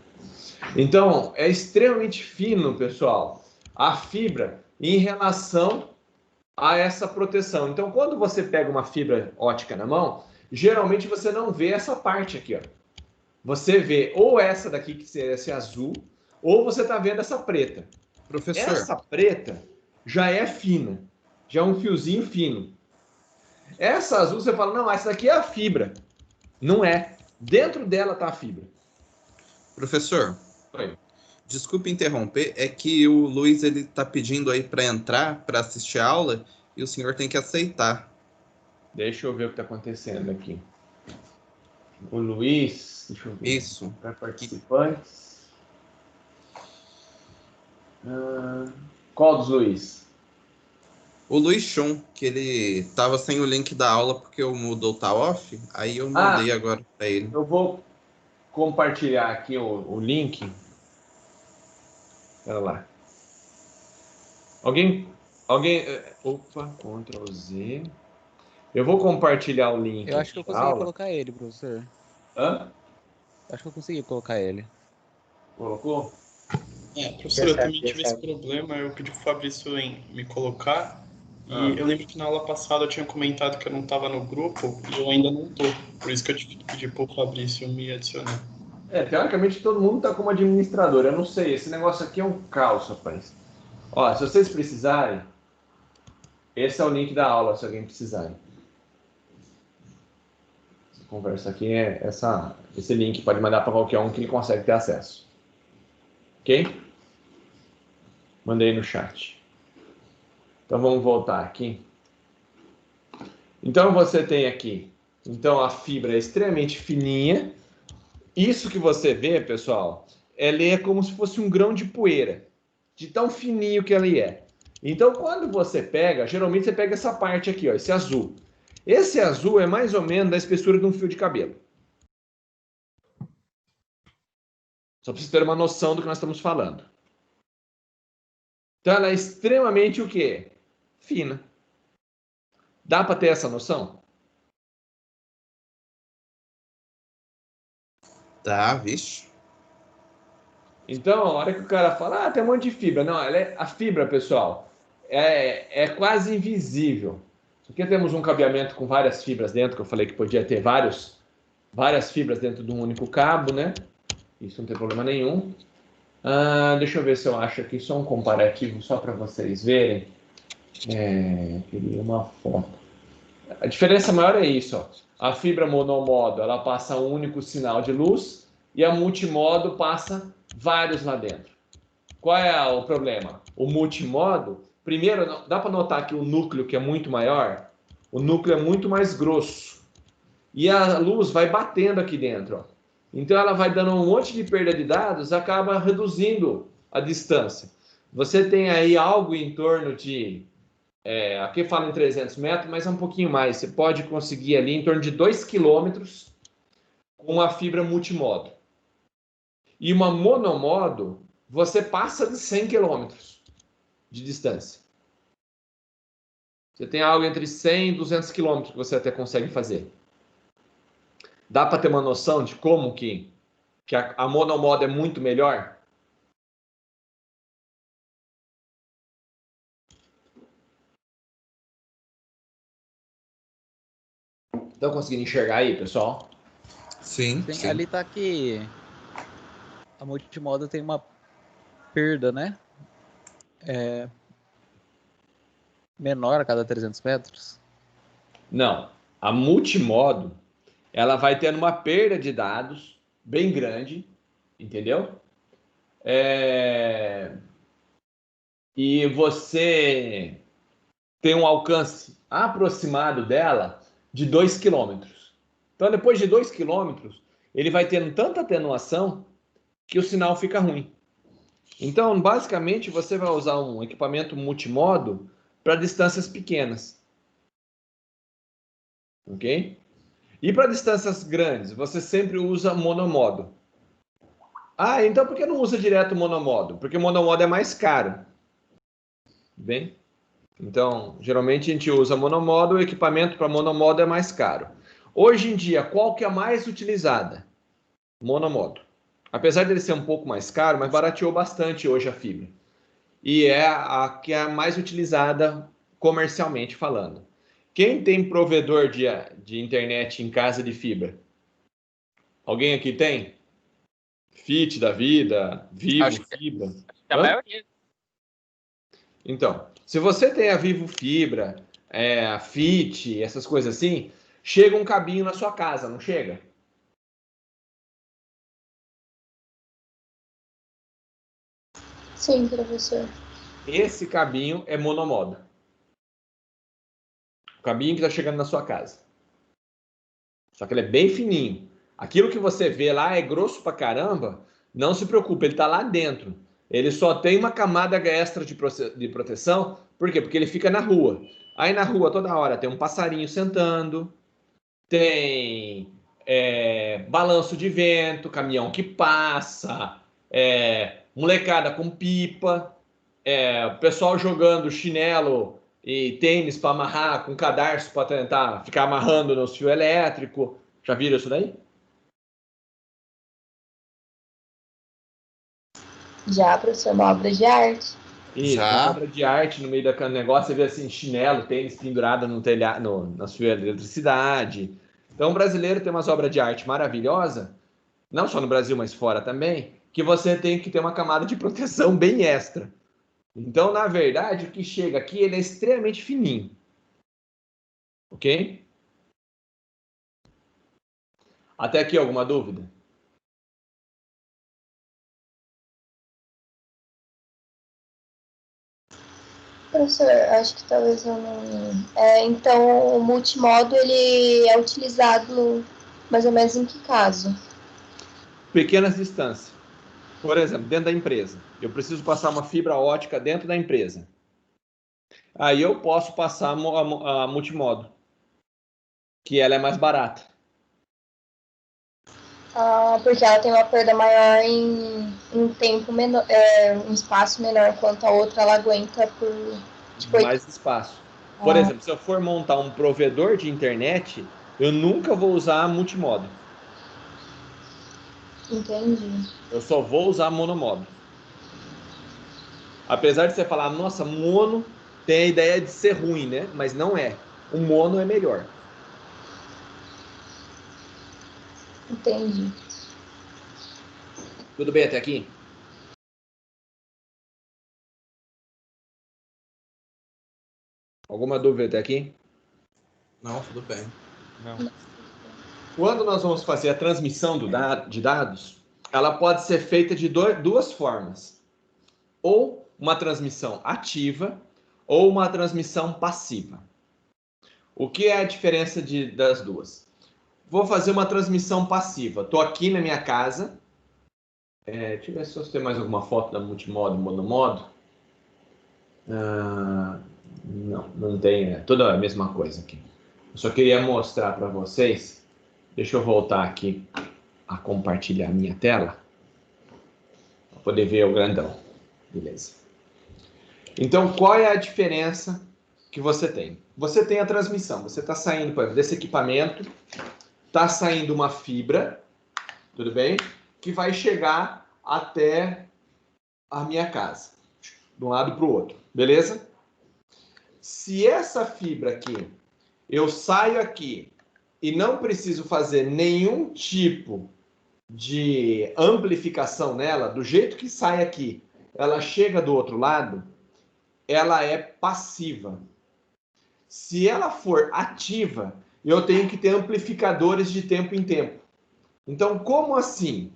Então, é extremamente fino, pessoal, a fibra em relação a essa proteção. Então, quando você pega uma fibra ótica na mão, geralmente você não vê essa parte aqui, ó. Você vê ou essa daqui, que seria esse azul, ou você está vendo essa preta. Professor, Essa preta já é fina, já é um fiozinho fino. Essa azul, você fala, não, essa daqui é a fibra. Não é. Dentro dela está a fibra. professor, Oi. desculpe interromper, é que o Luiz ele tá pedindo aí para entrar, para assistir a aula, e o senhor tem que aceitar. Deixa eu ver o que está acontecendo aqui. O Luiz, deixa eu ver. Isso. Para participantes. Qual dos Luiz? O Luiz Chon, que ele tava sem o link da aula porque eu mudou o tá off, aí eu mandei agora para ele. Eu vou compartilhar aqui o link. Olha lá. Alguém... Opa, Ctrl Z. Eu vou compartilhar o link. Eu acho que eu da consegui aula. colocar ele, professor. Hã? Acho que eu consegui colocar ele. Colocou? Professor, eu também tive esse problema, eu pedi pro Fabrício me colocar, e eu lembro que na aula passada eu tinha comentado que eu não estava no grupo, e eu ainda não tô, por isso que eu tive que pedir pro Fabrício me adicionar. Teoricamente todo mundo está como administrador, eu não sei, esse negócio aqui é um caos, rapaz. Ó, se vocês precisarem, esse é o link da aula, se alguém precisarem. Essa conversa aqui esse link pode mandar para qualquer um que ele consegue ter acesso. Ok? Mandei no chat. Então vamos voltar aqui. Então você tem aqui, então a fibra é extremamente fininha. Isso que você vê, pessoal, ela é como se fosse um grão de poeira, de tão fininho que ela é. Então quando você pega, geralmente você pega essa parte aqui, ó, esse azul. Esse azul é mais ou menos da espessura de um fio de cabelo. Só para vocês terem uma noção do que nós estamos falando. Então ela é extremamente o quê? Fina. Dá para ter essa noção? Tá, vixe. Então, a hora que o cara fala, tem um monte de fibra. Não, a fibra, pessoal, é quase invisível. Aqui temos um cabeamento com várias fibras dentro, que eu falei que podia ter várias fibras dentro de um único cabo, né? Isso não tem problema nenhum. Deixa eu ver se eu acho aqui só um comparativo, só para vocês verem. Queria uma foto. A diferença maior é isso, ó. A fibra monomodo, ela passa um único sinal de luz e a multimodo passa vários lá dentro. Qual é o problema? O multimodo, primeiro, dá para notar que o núcleo, que é muito maior, o núcleo é muito mais grosso. E a luz vai batendo aqui dentro, ó. Então ela vai dando um monte de perda de dados, acaba reduzindo a distância. Você tem aí algo em torno de... aqui fala em 300 metros, mas é um pouquinho mais. Você pode conseguir ali em torno de 2 quilômetros com uma fibra multimodo. E uma monomodo, você passa de 100 quilômetros de distância. Você tem algo entre 100 e 200 quilômetros que você até consegue fazer. Dá para ter uma noção de como que a monomodo é muito melhor? Estão conseguindo enxergar aí, pessoal? Sim. Ali tá que a multimodo tem uma perda, né? Menor a cada 300 metros. Não. A multimodo, ela vai tendo uma perda de dados bem grande, entendeu? E você tem um alcance aproximado dela de 2 quilômetros. Então, depois de 2 quilômetros, ele vai tendo tanta atenuação que o sinal fica ruim. Então, basicamente, você vai usar um equipamento multimodo para distâncias pequenas. Ok? E para distâncias grandes, você sempre usa monomodo. Ah, então por que não usa direto monomodo? Porque monomodo é mais caro. Bem? Então, geralmente a gente usa monomodo, o equipamento para monomodo é mais caro. Hoje em dia, qual que é a mais utilizada? Monomodo. Apesar dele ser um pouco mais caro, mas barateou bastante hoje a fibra. E é a que é a mais utilizada comercialmente falando. Quem tem provedor de internet em casa de fibra? Alguém aqui tem? Fit da vida, Vivo, Acho que Fibra. a maioria. Então, se você tem a Vivo Fibra, a Fit, essas coisas assim, chega um cabinho na sua casa, não chega? Sim, professor. Esse cabinho é monomodo. O cabinho que está chegando na sua casa. Só que ele é bem fininho. Aquilo que você vê lá é grosso pra caramba, não se preocupe, ele está lá dentro. Ele só tem uma camada extra de proteção. Por quê? Porque ele fica na rua. Aí na rua toda hora tem um passarinho sentando, tem balanço de vento, caminhão que passa, molecada com pipa, o pessoal jogando chinelo e tênis para amarrar com cadarço para tentar ficar amarrando nos fios elétricos. Já viram isso daí? Já, professor, uma obra de arte. Isso, uma obra de arte no meio daquele negócio, você vê assim, chinelo, tênis pendurado no telhado, nas fios de eletricidade. Então, o brasileiro tem umas obras de arte maravilhosas, não só no Brasil, mas fora também, que você tem que ter uma camada de proteção bem extra. Então, na verdade, o que chega aqui, ele é extremamente fininho. Ok? Até aqui, alguma dúvida? Professor, acho que talvez eu não... então, o multimodo, ele é utilizado mais ou menos em que caso? Pequenas distâncias. Por exemplo, dentro da empresa. Eu preciso passar uma fibra ótica dentro da empresa. Aí eu posso passar a multimodo, que ela é mais barata. Porque ela tem uma perda maior em tempo menor, um espaço menor, enquanto a outra ela aguenta por mais espaço. Por exemplo, se eu for montar um provedor de internet, eu nunca vou usar multimodo. Entendi. Eu só vou usar monomodo. Apesar de você falar, nossa, mono tem a ideia de ser ruim, né? Mas não é. O mono é melhor. Entendi. Tudo bem até aqui? Alguma dúvida até aqui? Não, tudo bem. Não. Quando nós vamos fazer a transmissão de dados, ela pode ser feita de duas formas. Ou uma transmissão ativa, ou uma transmissão passiva. O que é a diferença das duas? Vou fazer uma transmissão passiva. Estou aqui na minha casa. Deixa eu ver se eu tenho mais alguma foto da multimodo e monomodo. Não tem. É toda a mesma coisa aqui. Eu só queria mostrar para vocês. Deixa eu voltar aqui a compartilhar minha tela. Para poder ver o grandão. Beleza. Então, qual é a diferença que você tem? Você tem a transmissão. Você está saindo, por exemplo, desse equipamento. Está saindo uma fibra, tudo bem? Que vai chegar até a minha casa, de um lado para o outro, beleza? Se essa fibra aqui, eu saio aqui e não preciso fazer nenhum tipo de amplificação nela, do jeito que sai aqui, ela chega do outro lado, ela é passiva. Se ela for ativa, eu tenho que ter amplificadores de tempo em tempo. Então, como assim?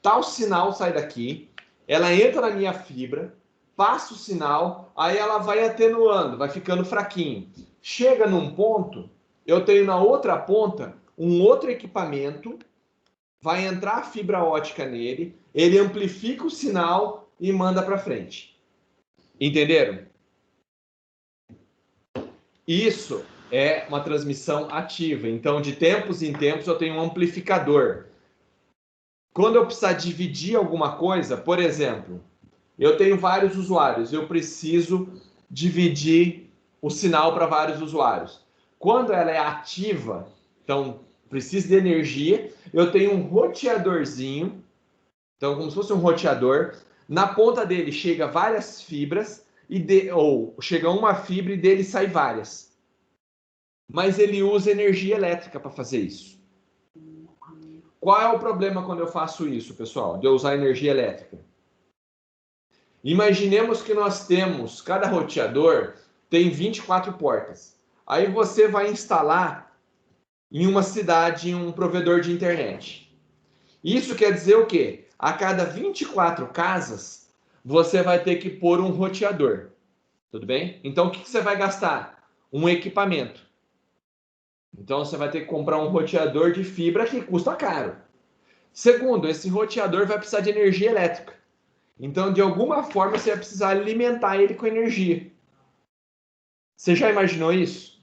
Tal sinal sai daqui, ela entra na minha fibra, passa o sinal, aí ela vai atenuando, vai ficando fraquinho. Chega num ponto, eu tenho na outra ponta um outro equipamento, vai entrar a fibra ótica nele, ele amplifica o sinal e manda para frente. Entenderam? Isso é uma transmissão ativa. Então, de tempos em tempos, eu tenho um amplificador. Quando eu precisar dividir alguma coisa, por exemplo, eu tenho vários usuários, eu preciso dividir o sinal para vários usuários. Quando ela é ativa, então precisa de energia, eu tenho um roteadorzinho, então como se fosse um roteador, na ponta dele chega várias fibras, ou chega uma fibra e dele sai várias. Mas ele usa energia elétrica para fazer isso. Qual é o problema quando eu faço isso, pessoal? De eu usar energia elétrica? Imaginemos que nós temos, cada roteador tem 24 portas. Aí você vai instalar em uma cidade um provedor de internet. Isso quer dizer o quê? A cada 24 casas, você vai ter que pôr um roteador. Tudo bem? Então, o que você vai gastar? Um equipamento. Então, você vai ter que comprar um roteador de fibra que custa caro. Segundo, esse roteador vai precisar de energia elétrica. Então, de alguma forma, você vai precisar alimentar ele com energia. Você já imaginou isso?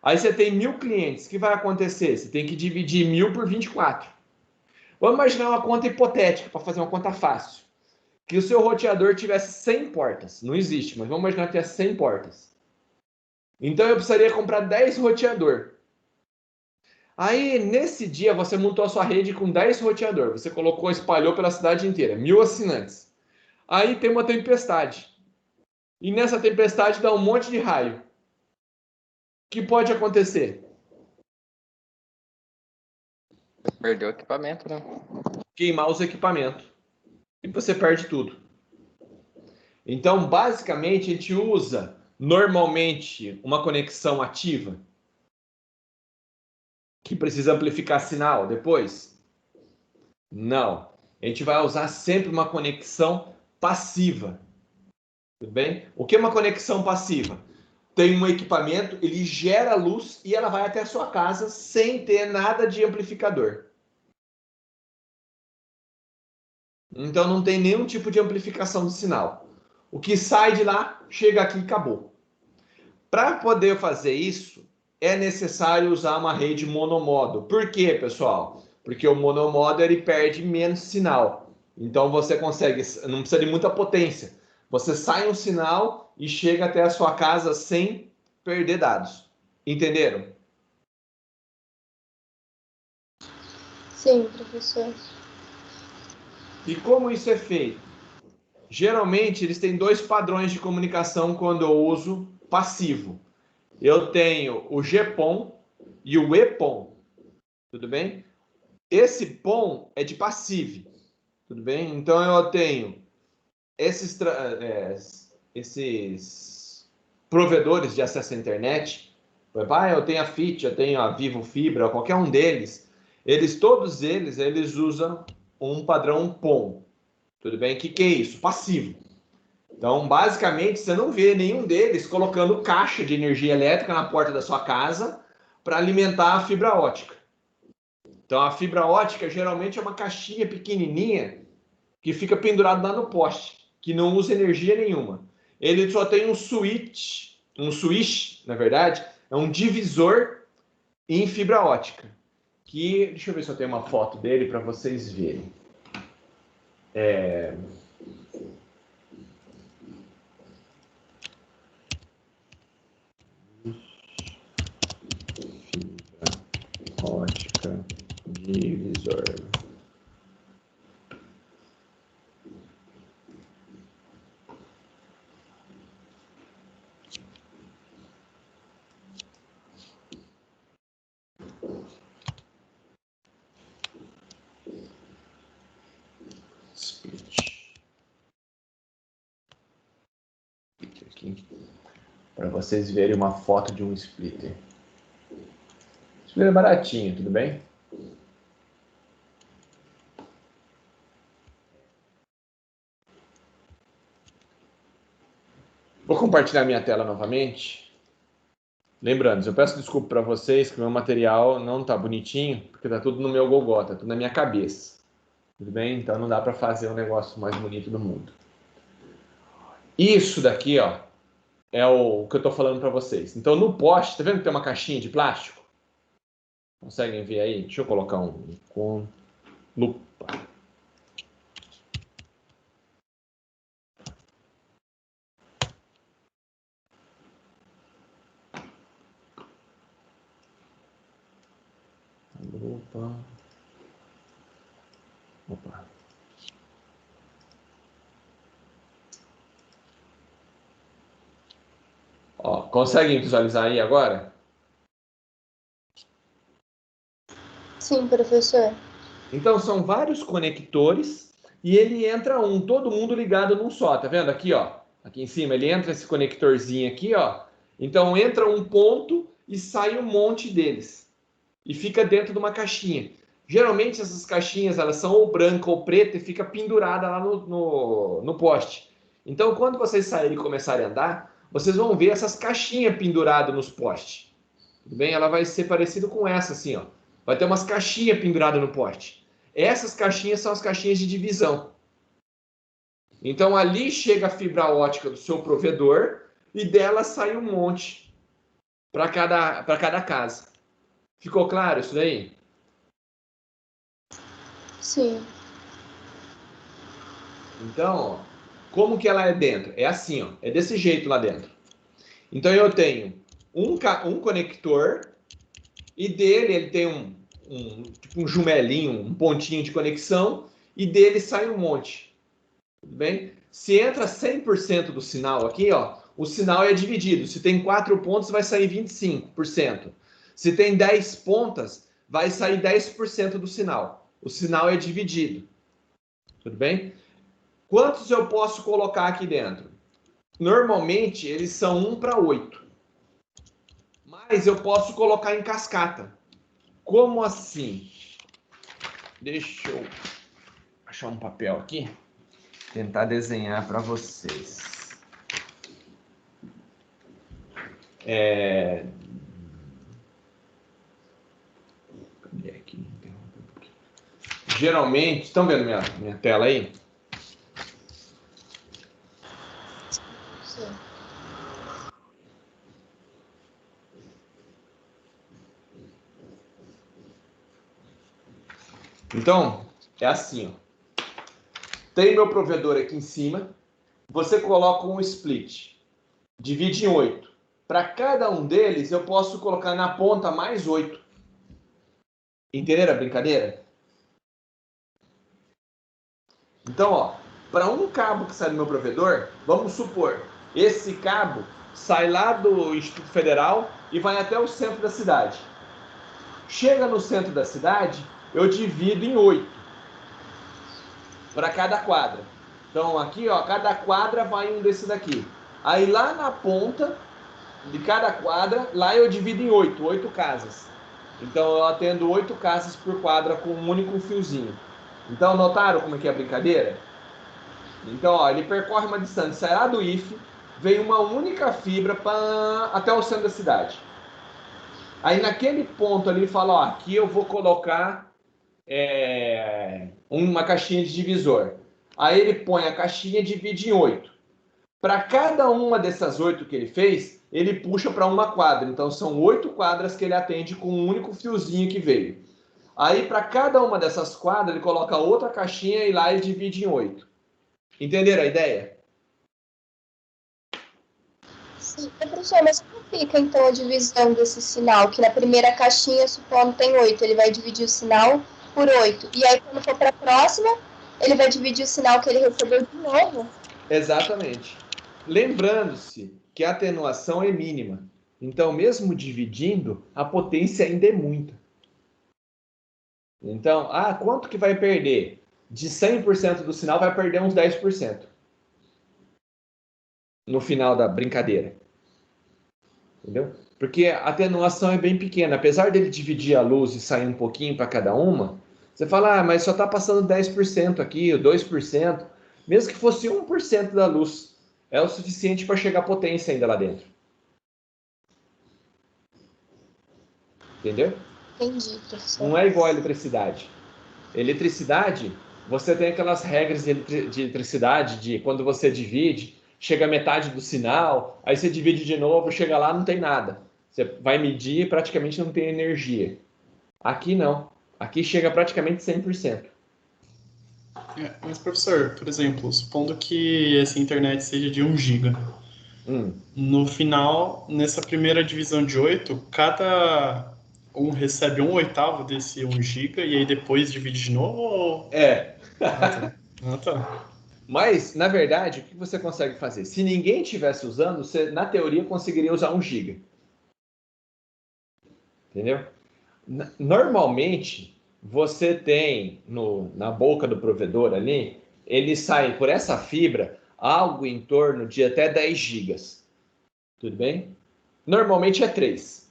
Aí você tem 1000 clientes. O que vai acontecer? Você tem que dividir 1000 por 24. Vamos imaginar uma conta hipotética, para fazer uma conta fácil. Que o seu roteador tivesse 100 portas. Não existe, mas vamos imaginar que tivesse 100 portas. Então, eu precisaria comprar 10 roteador. Aí, nesse dia, você montou a sua rede com 10 roteadores. Você colocou, espalhou pela cidade inteira. 1000 assinantes. Aí tem uma tempestade. E nessa tempestade dá um monte de raio. O que pode acontecer? Perdeu o equipamento, né? Queimar os equipamentos. E você perde tudo. Então, basicamente, a gente usa, normalmente, uma conexão ativa. Que precisa amplificar sinal depois? Não. A gente vai usar sempre uma conexão passiva. Tudo bem? O que é uma conexão passiva? Tem um equipamento, ele gera luz e ela vai até a sua casa sem ter nada de amplificador. Então não tem nenhum tipo de amplificação de sinal. O que sai de lá, chega aqui e acabou. Para poder fazer isso, é necessário usar uma rede monomodo. Por quê, pessoal? Porque o monomodo ele perde menos sinal. Então você consegue, não precisa de muita potência. Você sai um sinal e chega até a sua casa sem perder dados. Entenderam? Sim, professor. E como isso é feito? Geralmente eles têm dois padrões de comunicação quando eu uso passivo. Eu tenho o GPON e o EPON. Tudo bem? Esse PON é de passive. Tudo bem? Então eu tenho esses provedores de acesso à internet. Eu tenho a FIT, eu tenho a Vivo Fibra, qualquer um deles. Todos eles usam um padrão PON. Tudo bem? O que é isso? Passivo. Então, basicamente, você não vê nenhum deles colocando caixa de energia elétrica na porta da sua casa para alimentar a fibra ótica. Então, a fibra ótica geralmente é uma caixinha pequenininha que fica pendurada lá no poste, que não usa energia nenhuma. Ele só tem um switch, na verdade, é um divisor em fibra ótica. Deixa eu ver se eu tenho uma foto dele para vocês verem. Fibra ótica divisor. Para vocês verem uma foto de um splitter. Splitter é baratinho, tudo bem? Vou compartilhar minha tela novamente. Lembrando, eu peço desculpa para vocês que meu material não está bonitinho, porque está tudo no meu gogó, está tudo na minha cabeça. Tudo bem? Então não dá para fazer o negócio mais bonito do mundo. Isso daqui, ó, é o que eu estou falando para vocês. Então, no poste, tá vendo que tem uma caixinha de plástico? Conseguem ver aí? Deixa eu colocar um com lupa. Lupa. Opa. Ó, conseguem visualizar aí agora? Sim, professor. Então, são vários conectores e ele entra todo mundo ligado num só. Tá vendo aqui, ó? Aqui em cima, ele entra esse conectorzinho aqui, ó. Então, entra um ponto e sai um monte deles. E fica dentro de uma caixinha. Geralmente, essas caixinhas, elas são ou branca ou preta e fica pendurada lá no poste. Então, quando vocês saírem e começarem a andar, vocês vão ver essas caixinhas penduradas nos postes. Tudo bem? Ela vai ser parecida com essa, assim, ó. Vai ter umas caixinhas penduradas no poste. Essas caixinhas são as caixinhas de divisão. Então, ali chega a fibra ótica do seu provedor e dela sai um monte para cada casa. Ficou claro isso daí? Sim. Então, ó, como que ela é dentro? É assim, ó. É desse jeito lá dentro. Então, eu tenho um conector e dele ele tem tipo um jumelinho, um pontinho de conexão e dele sai um monte. Tudo bem? Se entra 100% do sinal aqui, ó, o sinal é dividido. Se tem 4 pontos, vai sair 25%. Se tem 10 pontas, vai sair 10% do sinal. O sinal é dividido. Tudo bem? Quantos eu posso colocar aqui dentro? Normalmente, eles são 1 para 8. Mas eu posso colocar em cascata. Como assim? Deixa eu achar um papel aqui. Tentar desenhar para vocês. Cadê aqui? Geralmente, estão vendo minha tela aí? Sim. Então, é assim, ó. Tem meu provedor aqui em cima. Você coloca um split. Divide em 8. Para cada um deles, eu posso colocar na ponta mais 8. Entenderam a brincadeira? Então, ó, para um cabo que sai do meu provedor, vamos supor, esse cabo sai lá do Instituto Federal e vai até o centro da cidade. Chega no centro da cidade, eu divido em 8 para cada quadra. Então, aqui, ó, cada quadra vai um desse daqui. Aí lá na ponta de cada quadra, lá eu divido em 8 casas. Então, eu atendo 8 casas por quadra com um único fiozinho. Então, notaram como é que é a brincadeira? Então, ó, ele percorre uma distância, sai lá do IF, vem uma única fibra até o centro da cidade. Aí, naquele ponto ali, ele fala, ó, aqui eu vou colocar uma caixinha de divisor. Aí, ele põe a caixinha e divide em 8. Para cada uma dessas 8 que ele fez, ele puxa para uma quadra. Então, são 8 quadras que ele atende com um único fiozinho que veio. Aí, para cada uma dessas quadras, ele coloca outra caixinha e lá ele divide em 8. Entenderam a ideia? Sim, professor, mas como fica então a divisão desse sinal? Que na primeira caixinha, supondo, tem 8, ele vai dividir o sinal por 8. E aí, quando for para a próxima, ele vai dividir o sinal que ele recebeu de novo? Exatamente. Lembrando-se que a atenuação é mínima. Então, mesmo dividindo, a potência ainda é muita. Então, quanto que vai perder? De 100% do sinal, vai perder uns 10%. No final da brincadeira. Entendeu? Porque a atenuação é bem pequena. Apesar dele dividir a luz e sair um pouquinho para cada uma, você fala, mas só está passando 10% aqui, 2%. Mesmo que fosse 1% da luz, é o suficiente para chegar a potência ainda lá dentro. Entendeu? Entendi, professor. Não é igual a eletricidade. Eletricidade, você tem aquelas regras de eletricidade de quando você divide, chega a metade do sinal, aí você divide de novo, chega lá, não tem nada. Você vai medir e praticamente não tem energia. Aqui não. Aqui chega praticamente 100%. Mas, professor, por exemplo, supondo que essa internet seja de 1 GB. No final, nessa primeira divisão de 8, cada um recebe 1/8 desse 1 GB e aí depois divide de novo? Ou... tá. Mas, na verdade, o que você consegue fazer? Se ninguém estivesse usando, você, na teoria, conseguiria usar 1 GB. Entendeu? Normalmente, você tem na boca do provedor ali, ele sai por essa fibra algo em torno de até 10 GB. Tudo bem? Normalmente é 3.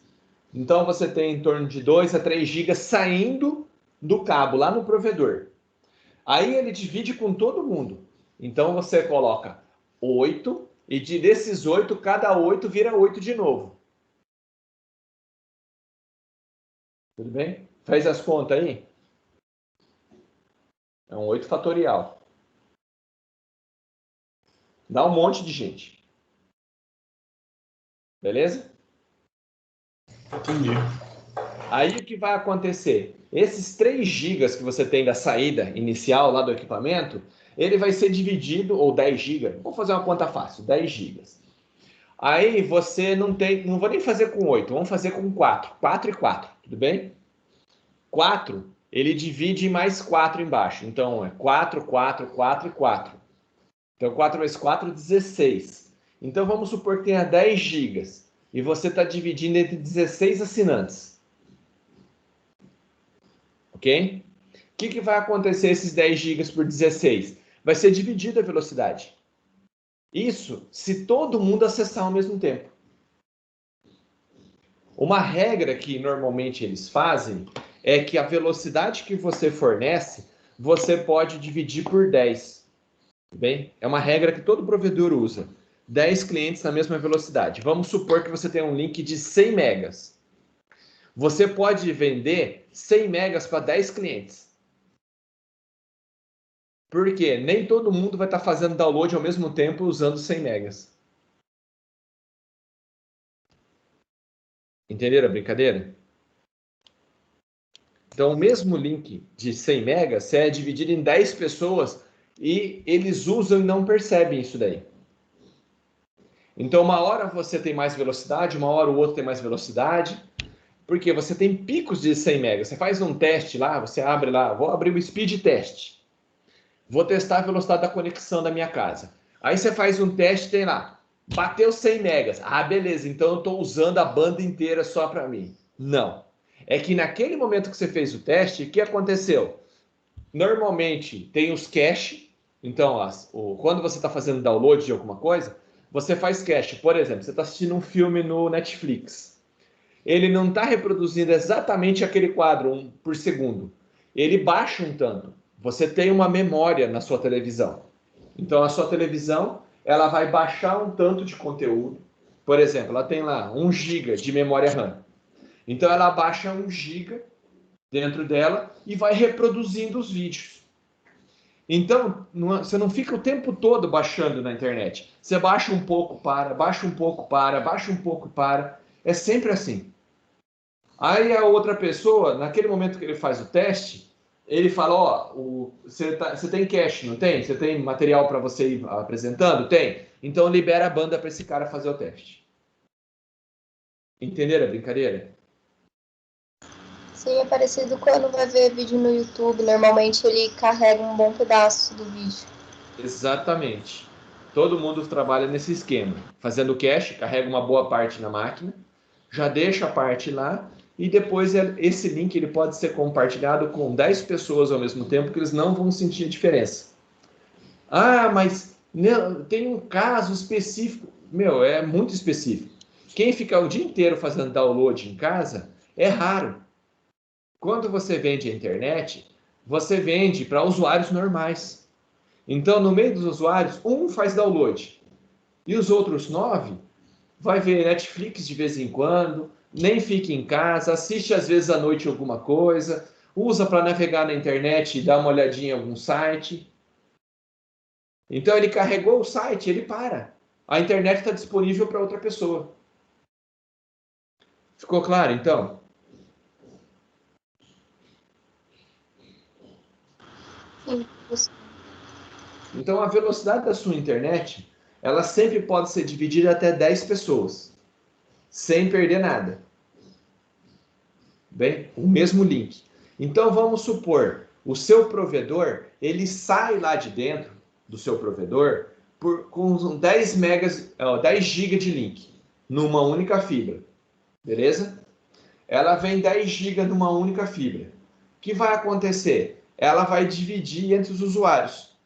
Então, você tem em torno de 2 a 3 GB saindo do cabo lá no provedor. Aí ele divide com todo mundo. Então, você coloca 8 e desses 8, cada 8 vira 8 de novo. Tudo bem? Faz as contas aí? É um 8 fatorial. Dá um monte de gente. Beleza? Entendi. Aí o que vai acontecer? Esses 3 GB que você tem da saída inicial lá do equipamento, ele vai ser dividido, ou 10 GB, vou fazer uma conta fácil, 10 GB. Aí você não vou nem fazer com 8, vamos fazer com 4. 4 e 4, tudo bem? 4, ele divide mais 4 embaixo. Então, é 4, 4, 4 e 4. Então, 4 vezes 4, 16. Então, vamos supor que tenha 10 GB. E você está dividindo entre 16 assinantes. Ok? O que vai acontecer esses 10 GB por 16? Vai ser dividida a velocidade. Isso se todo mundo acessar ao mesmo tempo. Uma regra que normalmente eles fazem é que a velocidade que você fornece, você pode dividir por 10. Tudo bem? É uma regra que todo provedor usa. 10 clientes na mesma velocidade. Vamos supor que você tem um link de 100 megas. Você pode vender 100 megas para 10 clientes. Por quê? Nem todo mundo vai estar fazendo download ao mesmo tempo usando 100 megas. Entenderam a brincadeira? Então, o mesmo link de 100 megas é dividido em 10 pessoas e eles usam e não percebem isso daí. Então, uma hora você tem mais velocidade, uma hora o outro tem mais velocidade, porque você tem picos de 100 megas. Você faz um teste lá, você abre lá, vou abrir o speed test. Vou testar a velocidade da conexão da minha casa. Aí você faz um teste, tem lá, bateu 100 megas. Ah, beleza, então eu estou usando a banda inteira só para mim. Não. É que naquele momento que você fez o teste, o que aconteceu? Normalmente tem os cache. Então, quando você está fazendo download de alguma coisa, você faz cache. Por exemplo, você está assistindo um filme no Netflix. Ele não está reproduzindo exatamente aquele quadro por segundo. Ele baixa um tanto. Você tem uma memória na sua televisão. Então, a sua televisão, ela vai baixar um tanto de conteúdo. Por exemplo, ela tem lá 1 GB de memória RAM. Então, ela baixa 1 GB dentro dela e vai reproduzindo os vídeos. Então, você não fica o tempo todo baixando na internet. Você baixa um pouco, para, baixa um pouco, para, baixa um pouco, para. É sempre assim. Aí a outra pessoa, naquele momento que ele faz o teste, ele fala, ó, você tem cache, não tem? Você tem material para você ir apresentando? Tem. Então libera a banda para esse cara fazer o teste. Entenderam a brincadeira? Sim, é parecido quando vai ver vídeo no YouTube. Normalmente ele carrega um bom pedaço do vídeo. Exatamente. Todo mundo trabalha nesse esquema. Fazendo cache, carrega uma boa parte na máquina, já deixa a parte lá, e depois esse link ele pode ser compartilhado com 10 pessoas ao mesmo tempo, que eles não vão sentir a diferença. Ah, mas tem um caso específico. Meu, é muito específico. Quem fica o dia inteiro fazendo download em casa é raro. Quando você vende a internet, você vende para usuários normais. Então, no meio dos usuários, um faz download. E os outros 9 vai ver Netflix de vez em quando, nem fica em casa, assiste às vezes à noite alguma coisa, usa para navegar na internet e dar uma olhadinha em algum site. Então, ele carregou o site, ele para. a internet está disponível para outra pessoa. Ficou claro, então? Sim. Então, a velocidade da sua internet, ela sempre pode ser dividida até 10 pessoas, sem perder nada. Bem, o mesmo link. Então, vamos supor, o seu provedor, ele sai lá de dentro do seu provedor com 10 GB de link, numa única fibra. Beleza? Ela vem 10 GB numa única fibra. O que vai acontecer? Ela vai dividir entre os usuários.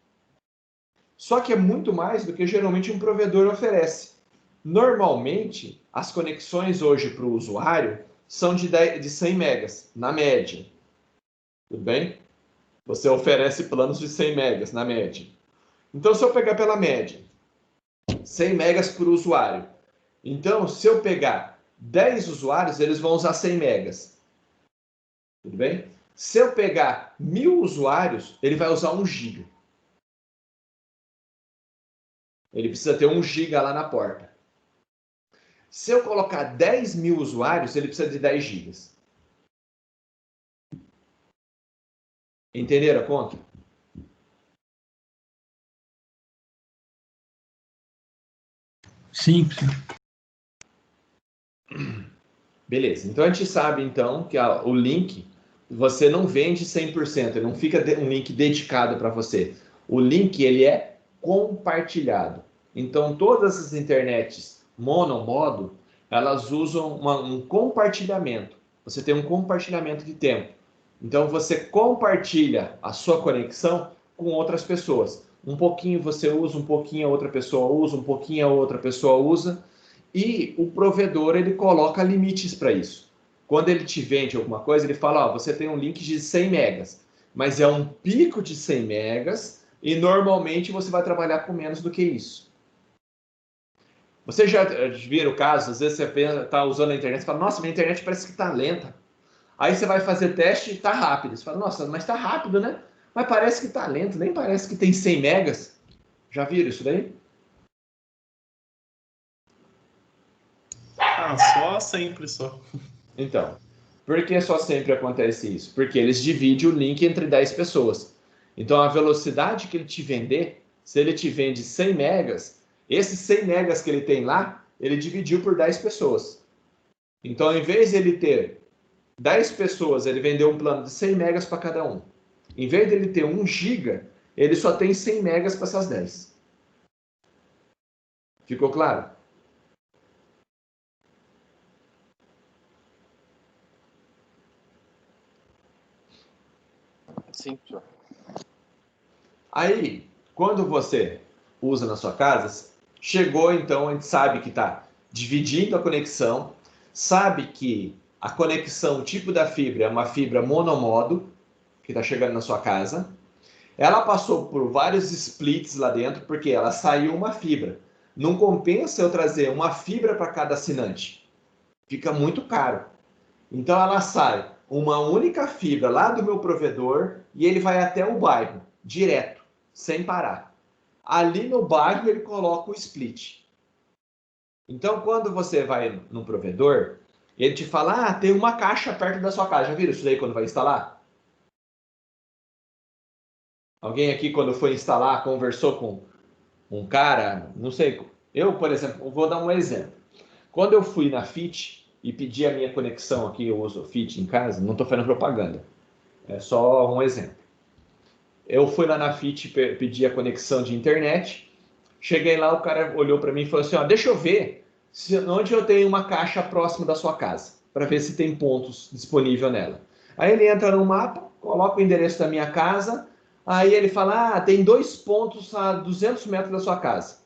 Só que é muito mais do que geralmente um provedor oferece. Normalmente, as conexões hoje para o usuário são de 100 megas, na média. Tudo bem? Você oferece planos de 100 megas, na média. Então, se eu pegar pela média, 100 megas por usuário. Então, se eu pegar 10 usuários, eles vão usar 100 megas. Tudo bem? Se eu pegar 1000 usuários, ele vai usar 1 giga. Ele precisa ter 1 giga lá na porta. Se eu colocar 10.000 usuários, ele precisa de 10 gigas. Entenderam a conta? Sim. Beleza. Então, a gente sabe, então, que o link, você não vende 100%. Ele não fica um link dedicado para você. O link, ele é compartilhado. Então, todas as internets monomodo, elas usam um compartilhamento. Você tem um compartilhamento de tempo. Então, você compartilha a sua conexão com outras pessoas. Um pouquinho você usa, um pouquinho a outra pessoa usa, um pouquinho a outra pessoa usa. E o provedor, ele coloca limites para isso. Quando ele te vende alguma coisa, ele fala, ó, você tem um link de 100 megas, mas é um pico de 100 megas e normalmente você vai trabalhar com menos do que isso. Você já viram o caso, às vezes você está usando a internet e fala, nossa, minha internet parece que está lenta. Aí você vai fazer teste e está rápido. Você fala, nossa, mas está rápido, né? Mas parece que está lento, nem parece que tem 100 megas. Já viram isso daí? Ah, só sempre só. Então, por que só sempre acontece isso? Porque eles dividem o link entre 10 pessoas. Então, a velocidade que ele te vender, se ele te vende 100 megas, esses 100 megas que ele tem lá, ele dividiu por 10 pessoas. Então, ao invés de ele ter 10 pessoas, ele vendeu um plano de 100 megas para cada um. Em vez de ele ter 1 giga, ele só tem 100 megas para essas 10. Ficou claro? Sim, senhor. Aí, quando você usa na sua casa, chegou então, a gente sabe que está dividindo a conexão, sabe que a conexão, o tipo da fibra é uma fibra monomodo, que está chegando na sua casa. Ela passou por vários splits lá dentro, porque ela saiu uma fibra. Não compensa eu trazer uma fibra para cada assinante. Fica muito caro. Então ela sai uma única fibra lá do meu provedor e ele vai até o bairro, direto, sem parar. Ali no bairro ele coloca o split. Então quando você vai no provedor, ele te fala, ah, tem uma caixa perto da sua casa. Já viram isso daí quando vai instalar? Alguém aqui quando foi instalar conversou com um cara, não sei, eu, por exemplo, vou dar um exemplo. Quando eu fui na FIT e pedi a minha conexão aqui, eu uso FIT em casa, não estou fazendo propaganda, é só um exemplo. Eu fui lá na FIT pedir a conexão de internet, cheguei lá, o cara olhou para mim e falou assim, ó, deixa eu ver onde eu tenho uma caixa próxima da sua casa, para ver se tem pontos disponíveis nela. Aí ele entra no mapa, coloca o endereço da minha casa, aí ele fala, ah, tem 2 pontos a 200 metros da sua casa.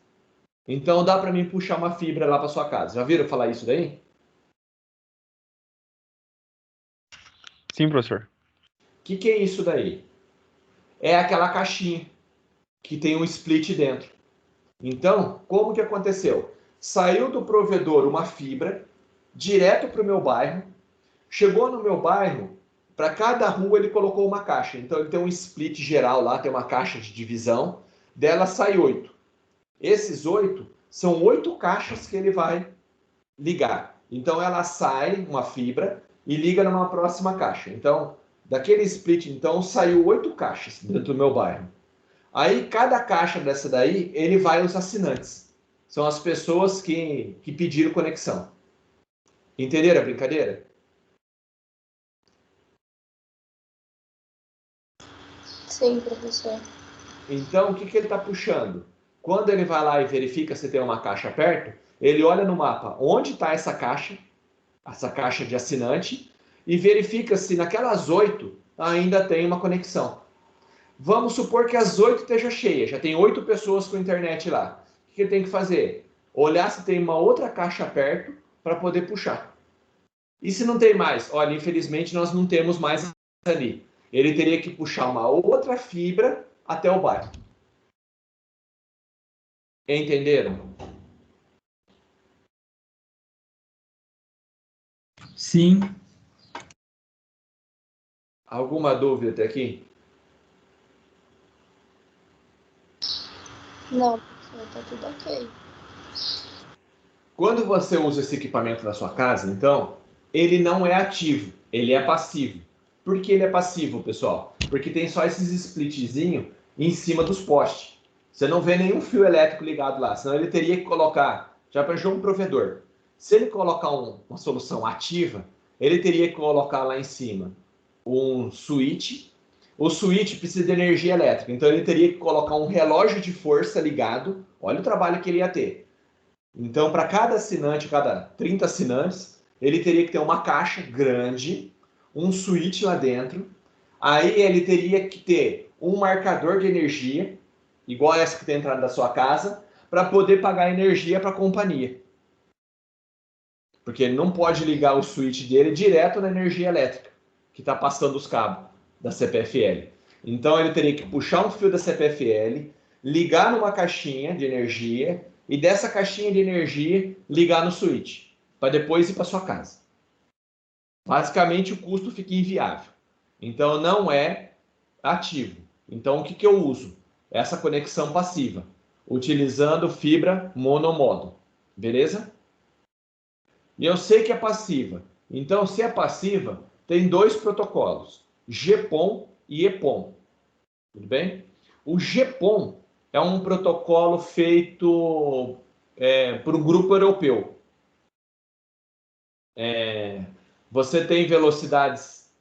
Então dá para mim puxar uma fibra lá para sua casa. Já viram falar isso daí? Sim, professor. O que é isso daí? É aquela caixinha que tem um split dentro. Então, como que aconteceu? Saiu do provedor uma fibra direto para o meu bairro, chegou no meu bairro, para cada rua ele colocou uma caixa. Então ele tem um split geral lá, tem uma caixa de divisão, dela sai 8. Esses 8 são 8 caixas que ele vai ligar. Então, ela sai, uma fibra, e liga numa próxima caixa. Então, daquele split, então, saiu 8 caixas dentro do meu bairro. Aí, cada caixa dessa daí, ele vai aos assinantes. São as pessoas que pediram conexão. Entenderam a brincadeira? Sim, professor. Então, o que ele está puxando? Quando ele vai lá e verifica se tem uma caixa perto, ele olha no mapa onde está essa caixa de assinante, e verifica se naquelas 8 ainda tem uma conexão. Vamos supor que as 8 esteja cheia, já tem 8 pessoas com internet lá. O que ele tem que fazer? Olhar se tem uma outra caixa perto para poder puxar. E se não tem mais? Olha, infelizmente nós não temos mais ali. Ele teria que puxar uma outra fibra até o bairro. Entenderam? Sim. Alguma dúvida até aqui? Não, professor, tá tudo ok. Quando você usa esse equipamento na sua casa, então, ele não é ativo, ele é passivo. Por que ele é passivo, pessoal? Porque tem só esses splitzinhos em cima dos postes. Você não vê nenhum fio elétrico ligado lá, senão ele teria que colocar, já pensou um provedor. Se ele colocar uma solução ativa, ele teria que colocar lá em cima um switch. O switch precisa de energia elétrica, então ele teria que colocar um relógio de força ligado. Olha o trabalho que ele ia ter. Então, para cada assinante, cada 30 assinantes, ele teria que ter uma caixa grande, um switch lá dentro. Aí ele teria que ter um marcador de energia, igual essa que tem entrada da sua casa, para poder pagar energia para a companhia. Porque ele não pode ligar o switch dele direto na energia elétrica, que está passando os cabos da CPFL. Então, ele teria que puxar um fio da CPFL, ligar numa caixinha de energia, e dessa caixinha de energia ligar no switch, para depois ir para sua casa. Basicamente, o custo fica inviável. Então, não é ativo. Então, o que eu uso? Essa conexão passiva, utilizando fibra monomodo. Beleza? E eu sei que é passiva. Então, se é passiva, tem 2 protocolos, GPON e EPON. Tudo bem? O GPON é um protocolo feito por um grupo europeu. Você tem velocidades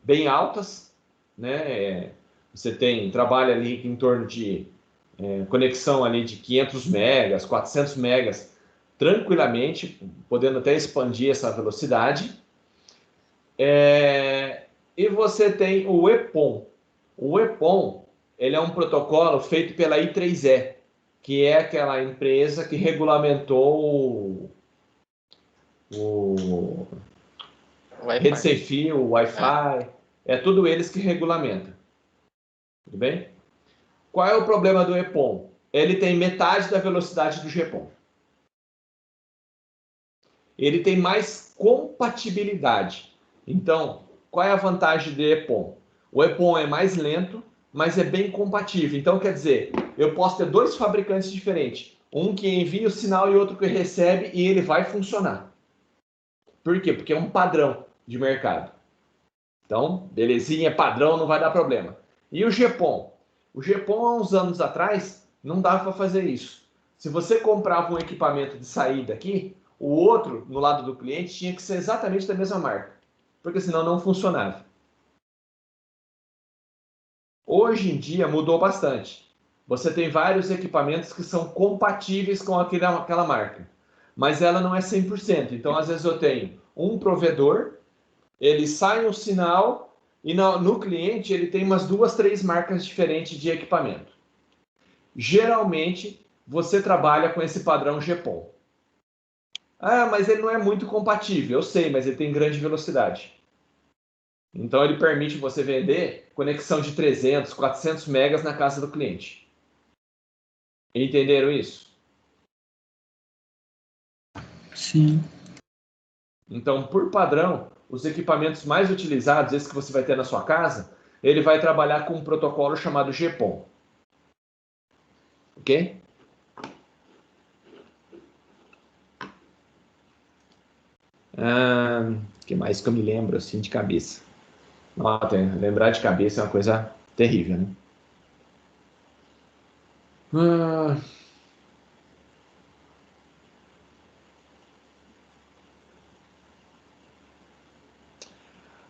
bem altas, né? Você trabalha ali em torno de conexão ali de 500 megas, 400 megas, tranquilamente, podendo até expandir essa velocidade. E você tem o EPON. O EPON, ele é um protocolo feito pela I3E, que é aquela empresa que regulamentou o rede sem fio, o Wi-Fi. É tudo eles que regulamentam. Tudo bem? Qual é o problema do EPON? Ele tem metade da velocidade do GPON. Ele tem mais compatibilidade. Então, qual é a vantagem do EPON? O EPON é mais lento, mas é bem compatível. Então, quer dizer, eu posso ter 2 fabricantes diferentes. Um que envia o sinal e outro que recebe, e ele vai funcionar. Por quê? Porque é um padrão de mercado. Então, belezinha, padrão, não vai dar problema. E o GPON? O GPON, há uns anos atrás, não dava para fazer isso. Se você comprava um equipamento de saída aqui, o outro, no lado do cliente, tinha que ser exatamente da mesma marca. Porque senão não funcionava. Hoje em dia mudou bastante. Você tem vários equipamentos que são compatíveis com aquela marca. Mas ela não é 100%. Então, às vezes eu tenho um provedor, ele sai um sinal e no cliente ele tem umas 2, 3 marcas diferentes de equipamento. Geralmente, você trabalha com esse padrão GPON. Ah, mas ele não é muito compatível. Eu sei, mas ele tem grande velocidade. Então, ele permite você vender conexão de 300, 400 megas na casa do cliente. Entenderam isso? Sim. Então, por padrão, os equipamentos mais utilizados, esse que você vai ter na sua casa, ele vai trabalhar com um protocolo chamado GPON. Ok? Que mais que eu me lembro, assim, de cabeça? Nossa, lembrar de cabeça é uma coisa terrível, né?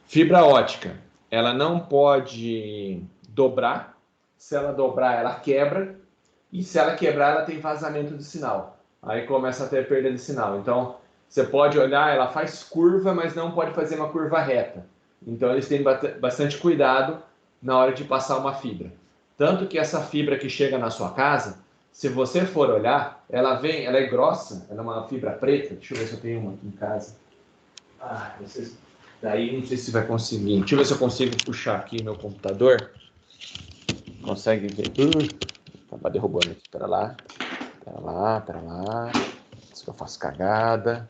Fibra ótica, ela não pode dobrar. Se ela dobrar, ela quebra. E se ela quebrar, ela tem vazamento de sinal. Aí começa a ter perda de sinal. Então, você pode olhar, ela faz curva, mas não pode fazer uma curva reta. Então, eles têm bastante cuidado na hora de passar uma fibra. Tanto que essa fibra que chega na sua casa, se você for olhar, ela é grossa, ela é uma fibra preta. Deixa eu ver se eu tenho uma aqui em casa. Daí não sei se vai conseguir. Deixa eu ver se eu consigo puxar aqui meu computador. Consegue ver? Tava derrubando aqui. Pera lá. Se eu faço cagada.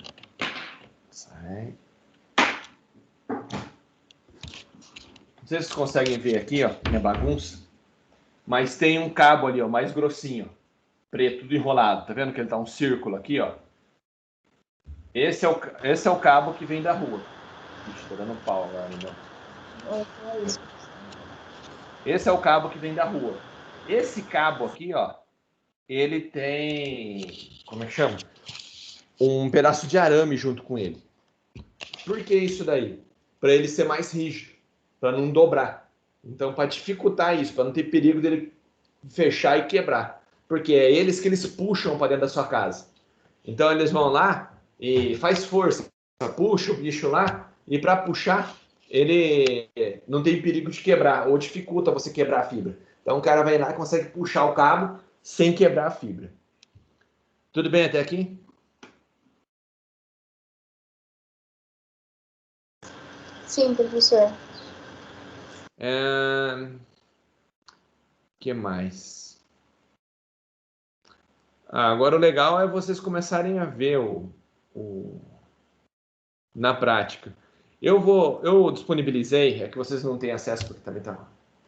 Sai. Não sei se vocês conseguem ver aqui, ó, minha bagunça. Mas tem um cabo ali, ó, mais grossinho. Preto, tudo enrolado. Tá vendo que ele tá um círculo aqui, ó? Esse é o cabo que vem da rua. Ixi, tô dando pau agora, não. Esse é o cabo que vem da rua. Esse cabo aqui, ó, ele tem, como é que chama? Um pedaço de arame junto com ele. Por que isso daí? Para ele ser mais rígido, para não dobrar. Então, para dificultar isso, para não ter perigo dele fechar e quebrar. Porque é eles que eles puxam para dentro da sua casa. Então, eles vão lá e faz força, puxa o bicho lá, e para puxar, ele não tem perigo de quebrar, ou dificulta você quebrar a fibra. Então, o cara vai lá e consegue puxar o cabo sem quebrar a fibra. Tudo bem até aqui? Sim, professor. Que mais? Agora o legal é vocês começarem a ver na prática. Eu disponibilizei, é que vocês não têm acesso porque também tá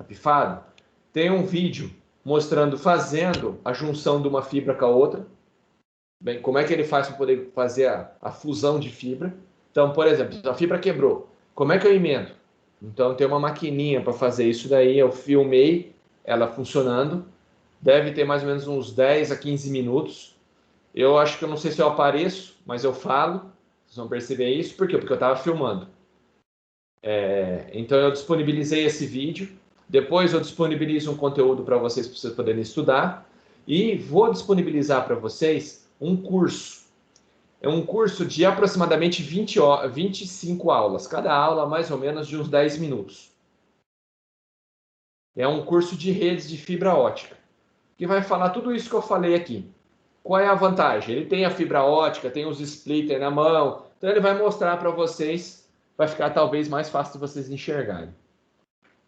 pifado. Tem um vídeo mostrando fazendo a junção de uma fibra com a outra. Bem, como é que ele faz para poder fazer a fusão de fibra? Então, por exemplo, a fibra quebrou. Como é que eu emendo? Então, tem uma maquininha para fazer isso daí. Eu filmei ela funcionando. Deve ter mais ou menos uns 10 a 15 minutos. Eu acho que eu não sei se eu apareço, mas eu falo. Vocês vão perceber isso. Por quê? Porque eu estava filmando. Então, eu disponibilizei esse vídeo. Depois, eu disponibilizo um conteúdo para vocês poderem estudar. E vou disponibilizar para vocês um curso. É um curso de aproximadamente 25 aulas. Cada aula, mais ou menos, de uns 10 minutos. É um curso de redes de fibra ótica, que vai falar tudo isso que eu falei aqui. Qual é a vantagem? Ele tem a fibra ótica, tem os splitter na mão, então ele vai mostrar para vocês, vai ficar talvez mais fácil de vocês enxergarem.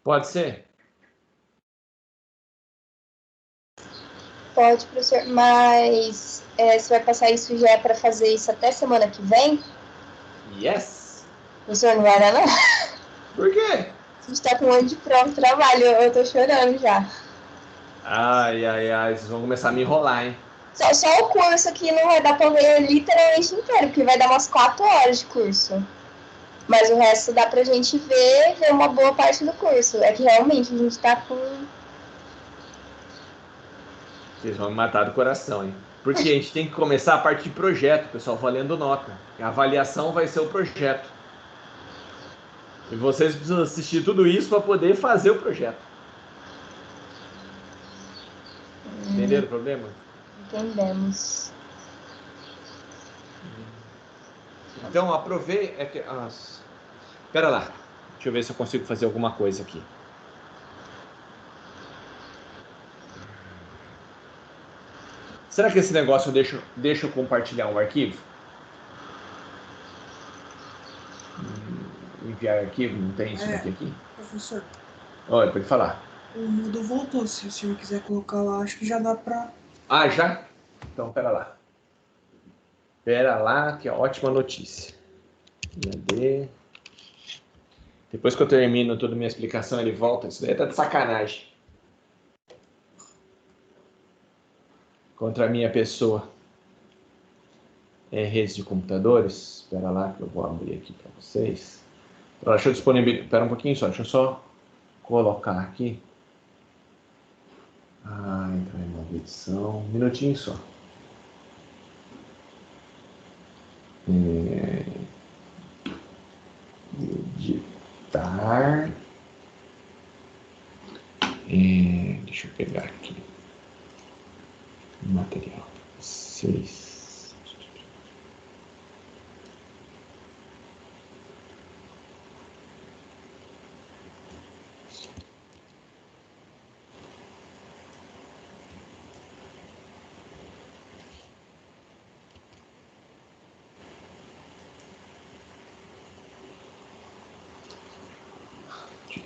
Pode ser? Pode, professor, mas você vai passar isso já para fazer isso até semana que vem? Yes! Professor, não vai dar, não? Por quê? A gente tá com um monte de prova de trabalho, eu tô chorando já. Ai, vocês vão começar a me enrolar, hein? Só o curso aqui não vai dar pra ver literalmente inteiro, porque vai dar umas 4 horas de curso. Mas o resto dá pra gente ver uma boa parte do curso. É que realmente a gente tá com... Vocês vão me matar do coração, hein? Porque a gente tem que começar a partir de projeto, pessoal, valendo nota. A avaliação vai ser o projeto. E vocês precisam assistir tudo isso para poder fazer o projeto. Entenderam o problema? Entendemos. Então, aproveita... Espera lá. Deixa eu ver se eu consigo fazer alguma coisa aqui. Será que esse negócio deixa eu compartilhar um arquivo? Enviar arquivo? Não tem isso aqui? Professor. Olha, pode falar. O Moodle voltou. Se o senhor quiser colocar lá, acho que já dá pra... Ah, já? Então, pera lá. Pera lá, que é ótima notícia. Cadê? Depois que eu termino toda a minha explicação, ele volta. Isso daí tá de sacanagem. Contra a minha pessoa. redes de computadores. Espera lá que eu vou abrir aqui para vocês. Então, deixa eu disponibilizar. Espera um pouquinho só, deixa eu só colocar aqui. Entrar em nova edição. Um minutinho só. Editar. Deixa eu pegar aqui o material para vocês.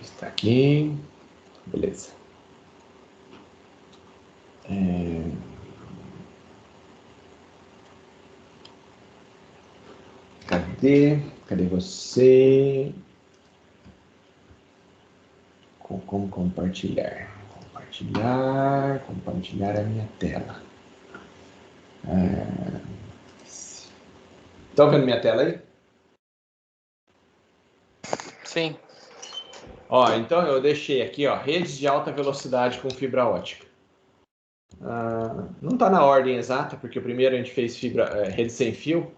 Está aqui, beleza. Cadê você? Como compartilhar? Compartilhar a minha tela. Estão vendo minha tela aí? Sim. Então eu deixei aqui, redes de alta velocidade com fibra ótica. Não está na ordem exata, porque o primeiro a gente fez rede sem fio.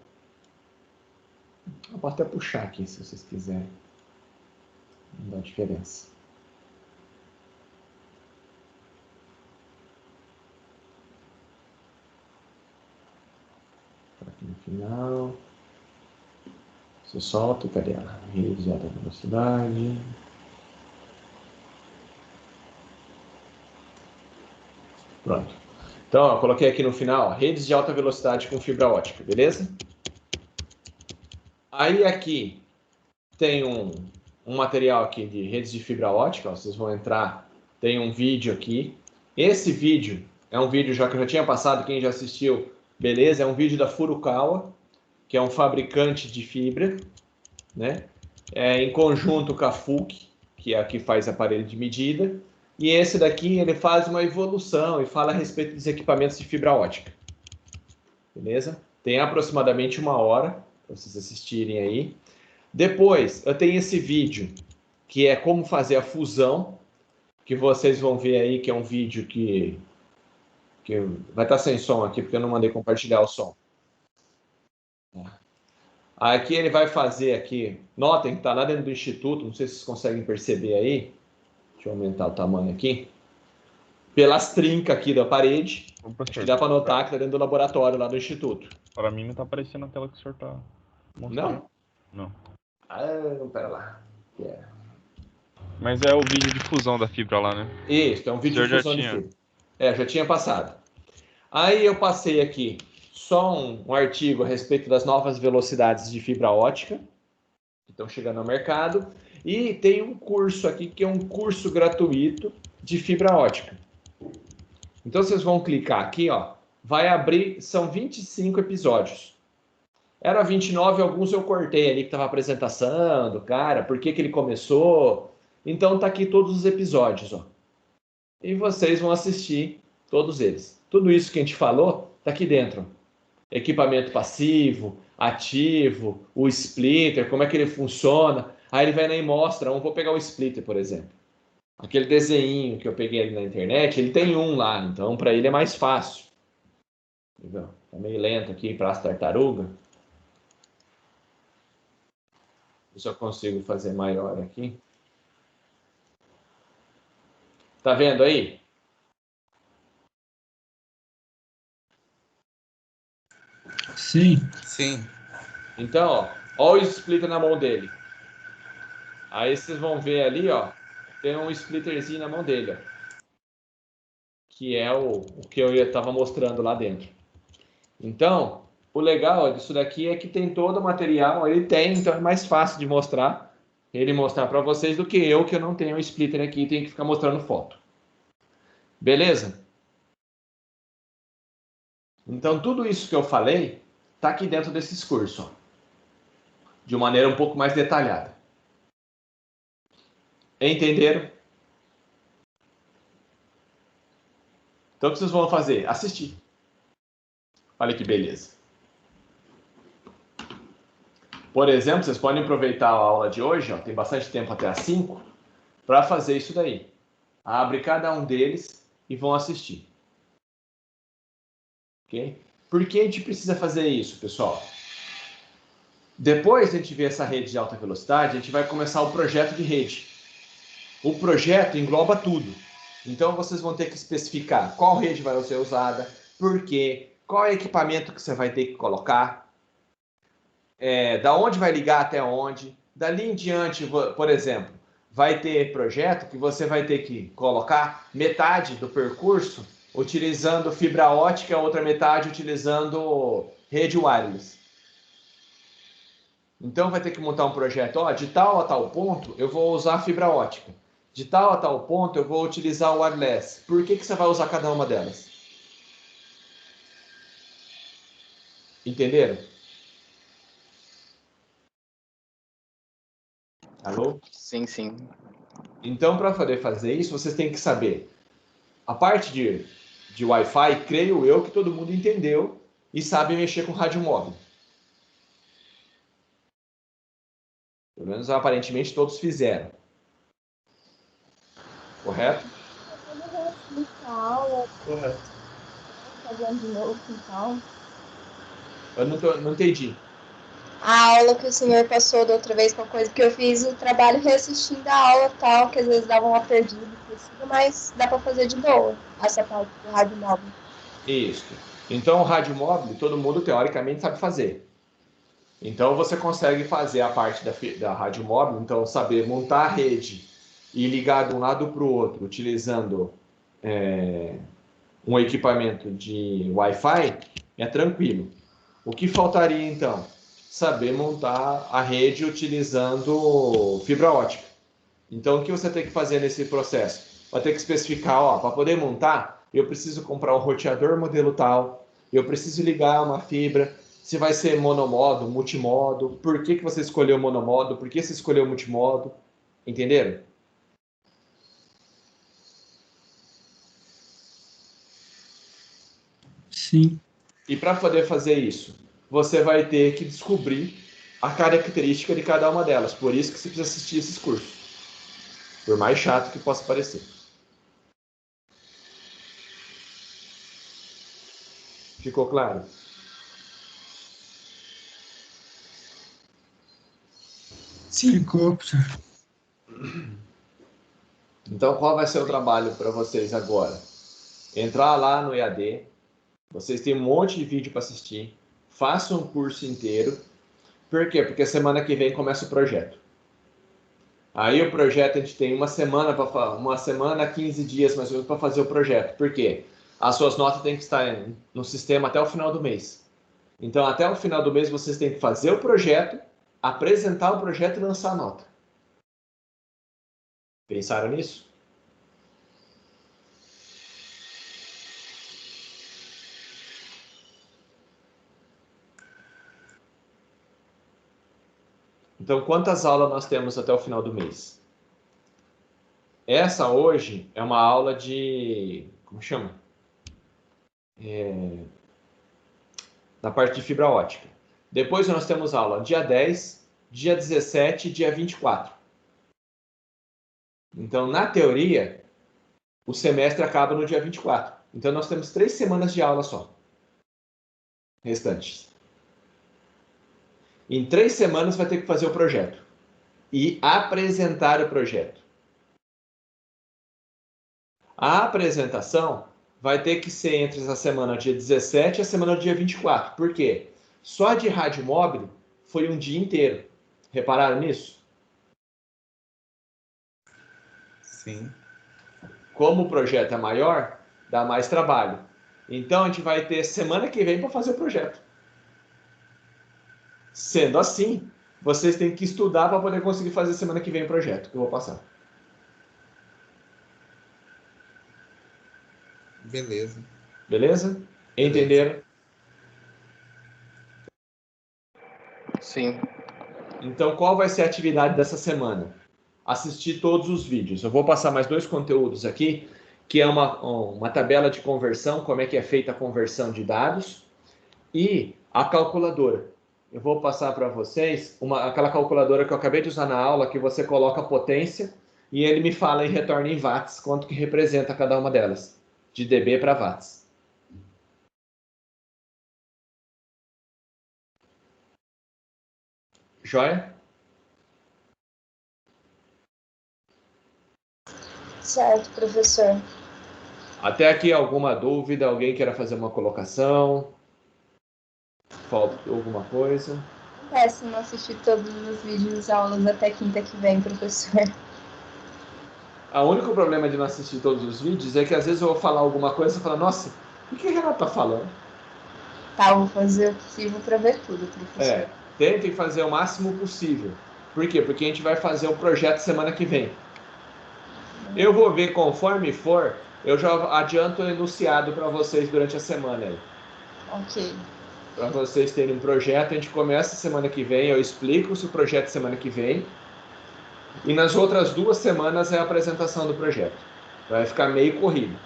Eu posso até puxar aqui, se vocês quiserem. Não dá diferença. Aqui no final. Você solta, cadê ela? Rede de alta velocidade. Pronto. Então, eu coloquei aqui no final, redes de alta velocidade com fibra ótica, beleza? Aí aqui tem um material aqui de redes de fibra ótica, vocês vão entrar, tem um vídeo aqui. Esse vídeo é um vídeo que eu já tinha passado, quem já assistiu, beleza? É um vídeo da Furukawa, que é um fabricante de fibra, né? Em conjunto com a FUC, que é a que faz aparelho de medida. E esse daqui, ele faz uma evolução e fala a respeito dos equipamentos de fibra ótica. Beleza? Tem aproximadamente 1 hora para vocês assistirem aí. Depois, eu tenho esse vídeo, que é como fazer a fusão, que vocês vão ver aí, que é um vídeo que vai estar sem som aqui, porque eu não mandei compartilhar o som. Aqui ele vai fazer aqui, notem que está lá dentro do instituto, não sei se vocês conseguem perceber aí. Deixa eu aumentar o tamanho aqui. Pelas trincas aqui da parede, acho que dá para notar que está dentro do laboratório lá do instituto. Para mim não está aparecendo na tela que o senhor está mostrando. Não? Não. Pera lá. Mas é o vídeo de fusão da fibra lá, né? Isso, é um vídeo de fusão de fibra. Já tinha passado. Aí eu passei aqui só um artigo a respeito das novas velocidades de fibra ótica, que estão chegando ao mercado. E tem um curso aqui, que é um curso gratuito de fibra ótica. Então, vocês vão clicar aqui, vai abrir, são 25 episódios. Era 29, alguns eu cortei ali, que estava a apresentação do cara, por que ele começou. Então, tá aqui todos os episódios, E vocês vão assistir todos eles. Tudo isso que a gente falou, tá aqui dentro. Equipamento passivo, ativo, o splitter, como é que ele funciona. Aí ele vai lá e mostra, vou pegar o splitter, por exemplo. Aquele desenho que eu peguei ali na internet, ele tem um lá, então para ele é mais fácil. Tá meio lento aqui para as tartarugas. Ver se eu consigo fazer maior aqui. Tá vendo aí? Sim. Então, ó o splitter na mão dele. Aí vocês vão ver ali, tem um splitterzinho na mão dele, que é o que eu estava mostrando lá dentro. Então, o legal disso daqui é que tem todo o material, então é mais fácil de mostrar, ele mostrar para vocês do que eu não tenho o splitter aqui e tenho que ficar mostrando foto. Beleza? Então, tudo isso que eu falei está aqui dentro desses cursos, de maneira um pouco mais detalhada. Entenderam? Então, o que vocês vão fazer? Assistir. Olha que beleza. Por exemplo, vocês podem aproveitar a aula de hoje, ó, tem bastante tempo até às 5, para fazer isso daí. Abre cada um deles e vão assistir. Ok? Por que a gente precisa fazer isso, pessoal? Depois de a gente ver essa rede de alta velocidade, a gente vai começar o projeto de rede. O projeto engloba tudo. Então, vocês vão ter que especificar qual rede vai ser usada, por quê, qual é o equipamento que você vai ter que colocar, da onde vai ligar até onde. Dali em diante, por exemplo, vai ter projeto que você vai ter que colocar metade do percurso utilizando fibra ótica, a outra metade utilizando rede wireless. Então vai ter que montar um projeto, de tal a tal ponto eu vou usar fibra ótica. De tal a tal ponto eu vou utilizar o wireless. Por que você vai usar cada uma delas? Entenderam? Alô? Sim, sim. Então, para poder fazer isso, vocês têm que saber. A parte de Wi-Fi, creio eu que todo mundo entendeu e sabe mexer com rádio móvel. Pelo menos, aparentemente, todos fizeram. Correto? Correto. Fazendo de novo, então. Eu não entendi. A aula que o senhor passou da outra vez com a coisa que eu fiz, o trabalho reassistindo a aula tal, que às vezes dava uma perdida, mas dá para fazer de boa, essa parte do rádio móvel. Isso. Então, o rádio móvel, todo mundo, teoricamente, sabe fazer. Então, você consegue fazer a parte da rádio móvel, então, saber montar a rede e ligar de um lado para o outro, utilizando um equipamento de Wi-Fi, é tranquilo. O que faltaria, então? Saber montar a rede utilizando fibra ótica. Então, o que você tem que fazer nesse processo? Vai ter que especificar, para poder montar, eu preciso comprar um roteador modelo tal, eu preciso ligar uma fibra, se vai ser monomodo, multimodo, por que você escolheu monomodo, por que você escolheu multimodo, entenderam? Sim. E para poder fazer isso, você vai ter que descobrir a característica de cada uma delas. Por isso que você precisa assistir esses cursos. Por mais chato que possa parecer. Ficou claro? Sim. Ficou, professor. Então, qual vai ser o trabalho para vocês agora? Entrar lá no EAD. Vocês têm um monte de vídeo para assistir. Façam um curso inteiro. Por quê? Porque semana que vem começa o projeto. Aí o projeto a gente tem uma semana, 15 dias mais ou menos para fazer o projeto. Por quê? As suas notas têm que estar no sistema até o final do mês. Então, até o final do mês, vocês têm que fazer o projeto, apresentar o projeto e lançar a nota. Pensaram nisso? Então, quantas aulas nós temos até o final do mês? Essa hoje é uma aula de... Como chama? Da parte de fibra ótica. Depois nós temos aula dia 10, dia 17 e dia 24. Então, na teoria, o semestre acaba no dia 24. Então, nós temos 3 semanas de aula só. Restantes. Em 3 semanas vai ter que fazer o projeto. E apresentar o projeto. A apresentação vai ter que ser entre a semana dia 17 e a semana dia 24. Por quê? Só de rádio móvel foi um dia inteiro. Repararam nisso? Sim. Como o projeto é maior, dá mais trabalho. Então, a gente vai ter semana que vem para fazer o projeto. Sendo assim, vocês têm que estudar para poder conseguir fazer semana que vem o projeto, que eu vou passar. Beleza. Beleza? Entenderam? Sim. Então, qual vai ser a atividade dessa semana? Assistir todos os vídeos. Eu vou passar mais 2 conteúdos aqui, que é uma tabela de conversão, como é que é feita a conversão de dados, e a calculadora. eu vou passar para vocês aquela calculadora que eu acabei de usar na aula, que você coloca a potência e ele me fala e retorna em watts quanto que representa cada uma delas, de dB para watts. Joia? Certo, professor. Até aqui alguma dúvida? Alguém queira fazer uma colocação? Falta alguma coisa? Péssimo assistir todos os vídeos aulas até quinta que vem, professor. O único problema de não assistir todos os vídeos é que às vezes eu vou falar alguma coisa e falo, nossa, o que a Renata tá falando? Tá, vou fazer o possível para ver tudo, professor. Tentem fazer o máximo possível. Por quê? Porque a gente vai fazer o projeto semana que vem. Eu vou ver conforme for, eu já adianto o enunciado para vocês durante a semana aí. Ok. Para vocês terem um projeto, a gente começa semana que vem, eu explico o projeto semana que vem. E nas outras 2 semanas é a apresentação do projeto. Vai ficar meio corrido.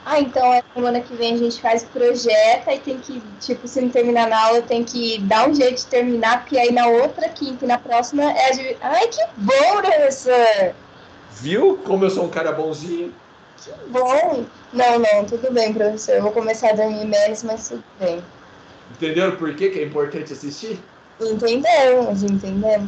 Ah, então a semana que vem a gente faz o projeto e tem que, tipo, se não terminar na aula, tem que dar um jeito de terminar, porque aí na outra quinta e na próxima é a de... Ai, que bom, professor! Viu como eu sou um cara bonzinho? Que bom! Não, tudo bem, professor. Eu vou começar a dormir menos, mas tudo bem. Entenderam por que é importante assistir? Entendemos.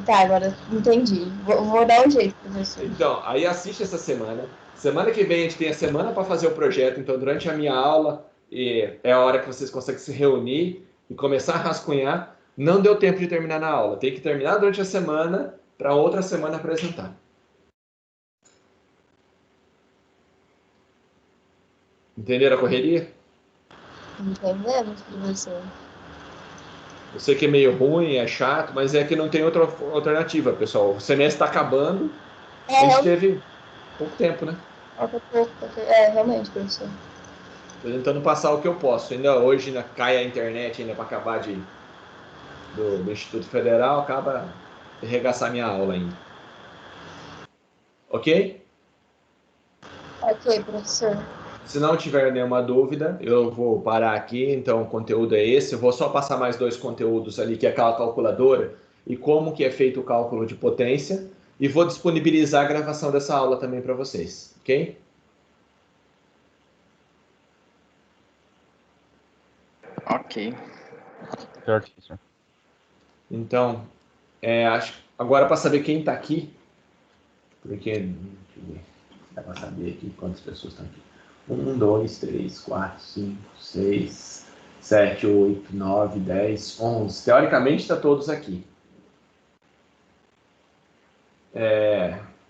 Tá, agora entendi. Vou dar um jeito, professor. Então, aí assiste essa semana. Semana que vem a gente tem a semana para fazer o projeto, então durante a minha aula é a hora que vocês conseguem se reunir e começar a rascunhar. Não deu tempo de terminar na aula, tem que terminar durante a semana para outra semana apresentar. Entenderam a correria? Entendemos, professor. Eu sei que é meio ruim, é chato, mas é que não tem outra alternativa, pessoal. O semestre está acabando, a gente teve pouco tempo, né? Falta pouco. Realmente, professor. Estou tentando passar o que eu posso. Ainda hoje cai a internet ainda para acabar do Instituto Federal, acaba de arregaçar minha aula ainda. Ok? Ok, professor. Se não tiver nenhuma dúvida, eu vou parar aqui. Então, o conteúdo é esse. Eu vou só passar mais 2 conteúdos ali, que é aquela calculadora e como que é feito o cálculo de potência. E vou disponibilizar a gravação dessa aula também para vocês. Ok? Ok. Certo, professor. Então, agora para saber quem está aqui, porque dá para saber aqui quantas pessoas estão aqui. 1, 2, 3, 4, 5, 6, 7, 8, 9, 10, 11. Teoricamente está todos aqui.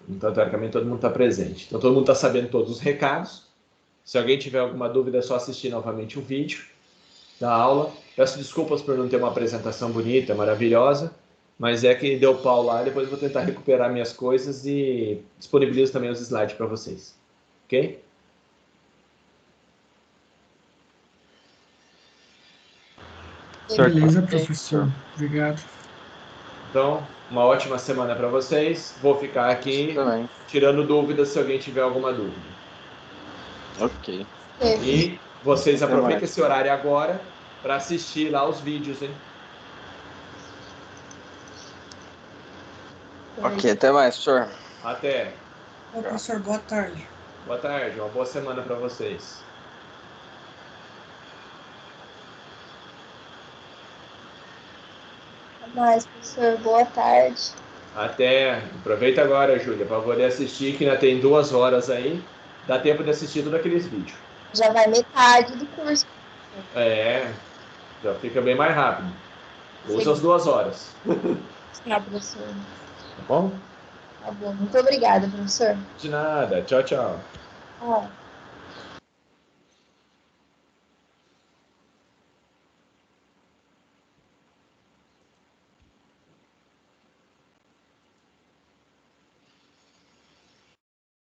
Então, teoricamente, todo mundo está presente. Então, todo mundo está sabendo todos os recados. Se alguém tiver alguma dúvida, é só assistir novamente o vídeo da aula. Peço desculpas por não ter uma apresentação bonita, maravilhosa, mas é que deu pau lá. Depois eu vou tentar recuperar minhas coisas e disponibilizo também os slides para vocês. Ok? Certo. Beleza, professor. Obrigado. Então, uma ótima semana para vocês. Vou ficar aqui Também. tirando dúvidas se alguém tiver alguma dúvida. Ok. E vocês Até aproveitem mais. esse horário agora para assistir lá os vídeos, hein? Ok, até mais, senhor. Até. Ô, professor, boa tarde. Boa tarde, uma boa semana para vocês. Até mais, professor. Boa tarde. Até. Aproveita agora, Júlia, para poder assistir, que ainda tem 2 horas aí. Dá tempo de assistir todos aqueles vídeos. Já vai metade do curso. Já fica bem mais rápido. Usa Sim. as 2 horas. Tá, professor. Tá bom? Tá bom. Muito obrigada, professor. De nada. Tchau, tchau. Tchau.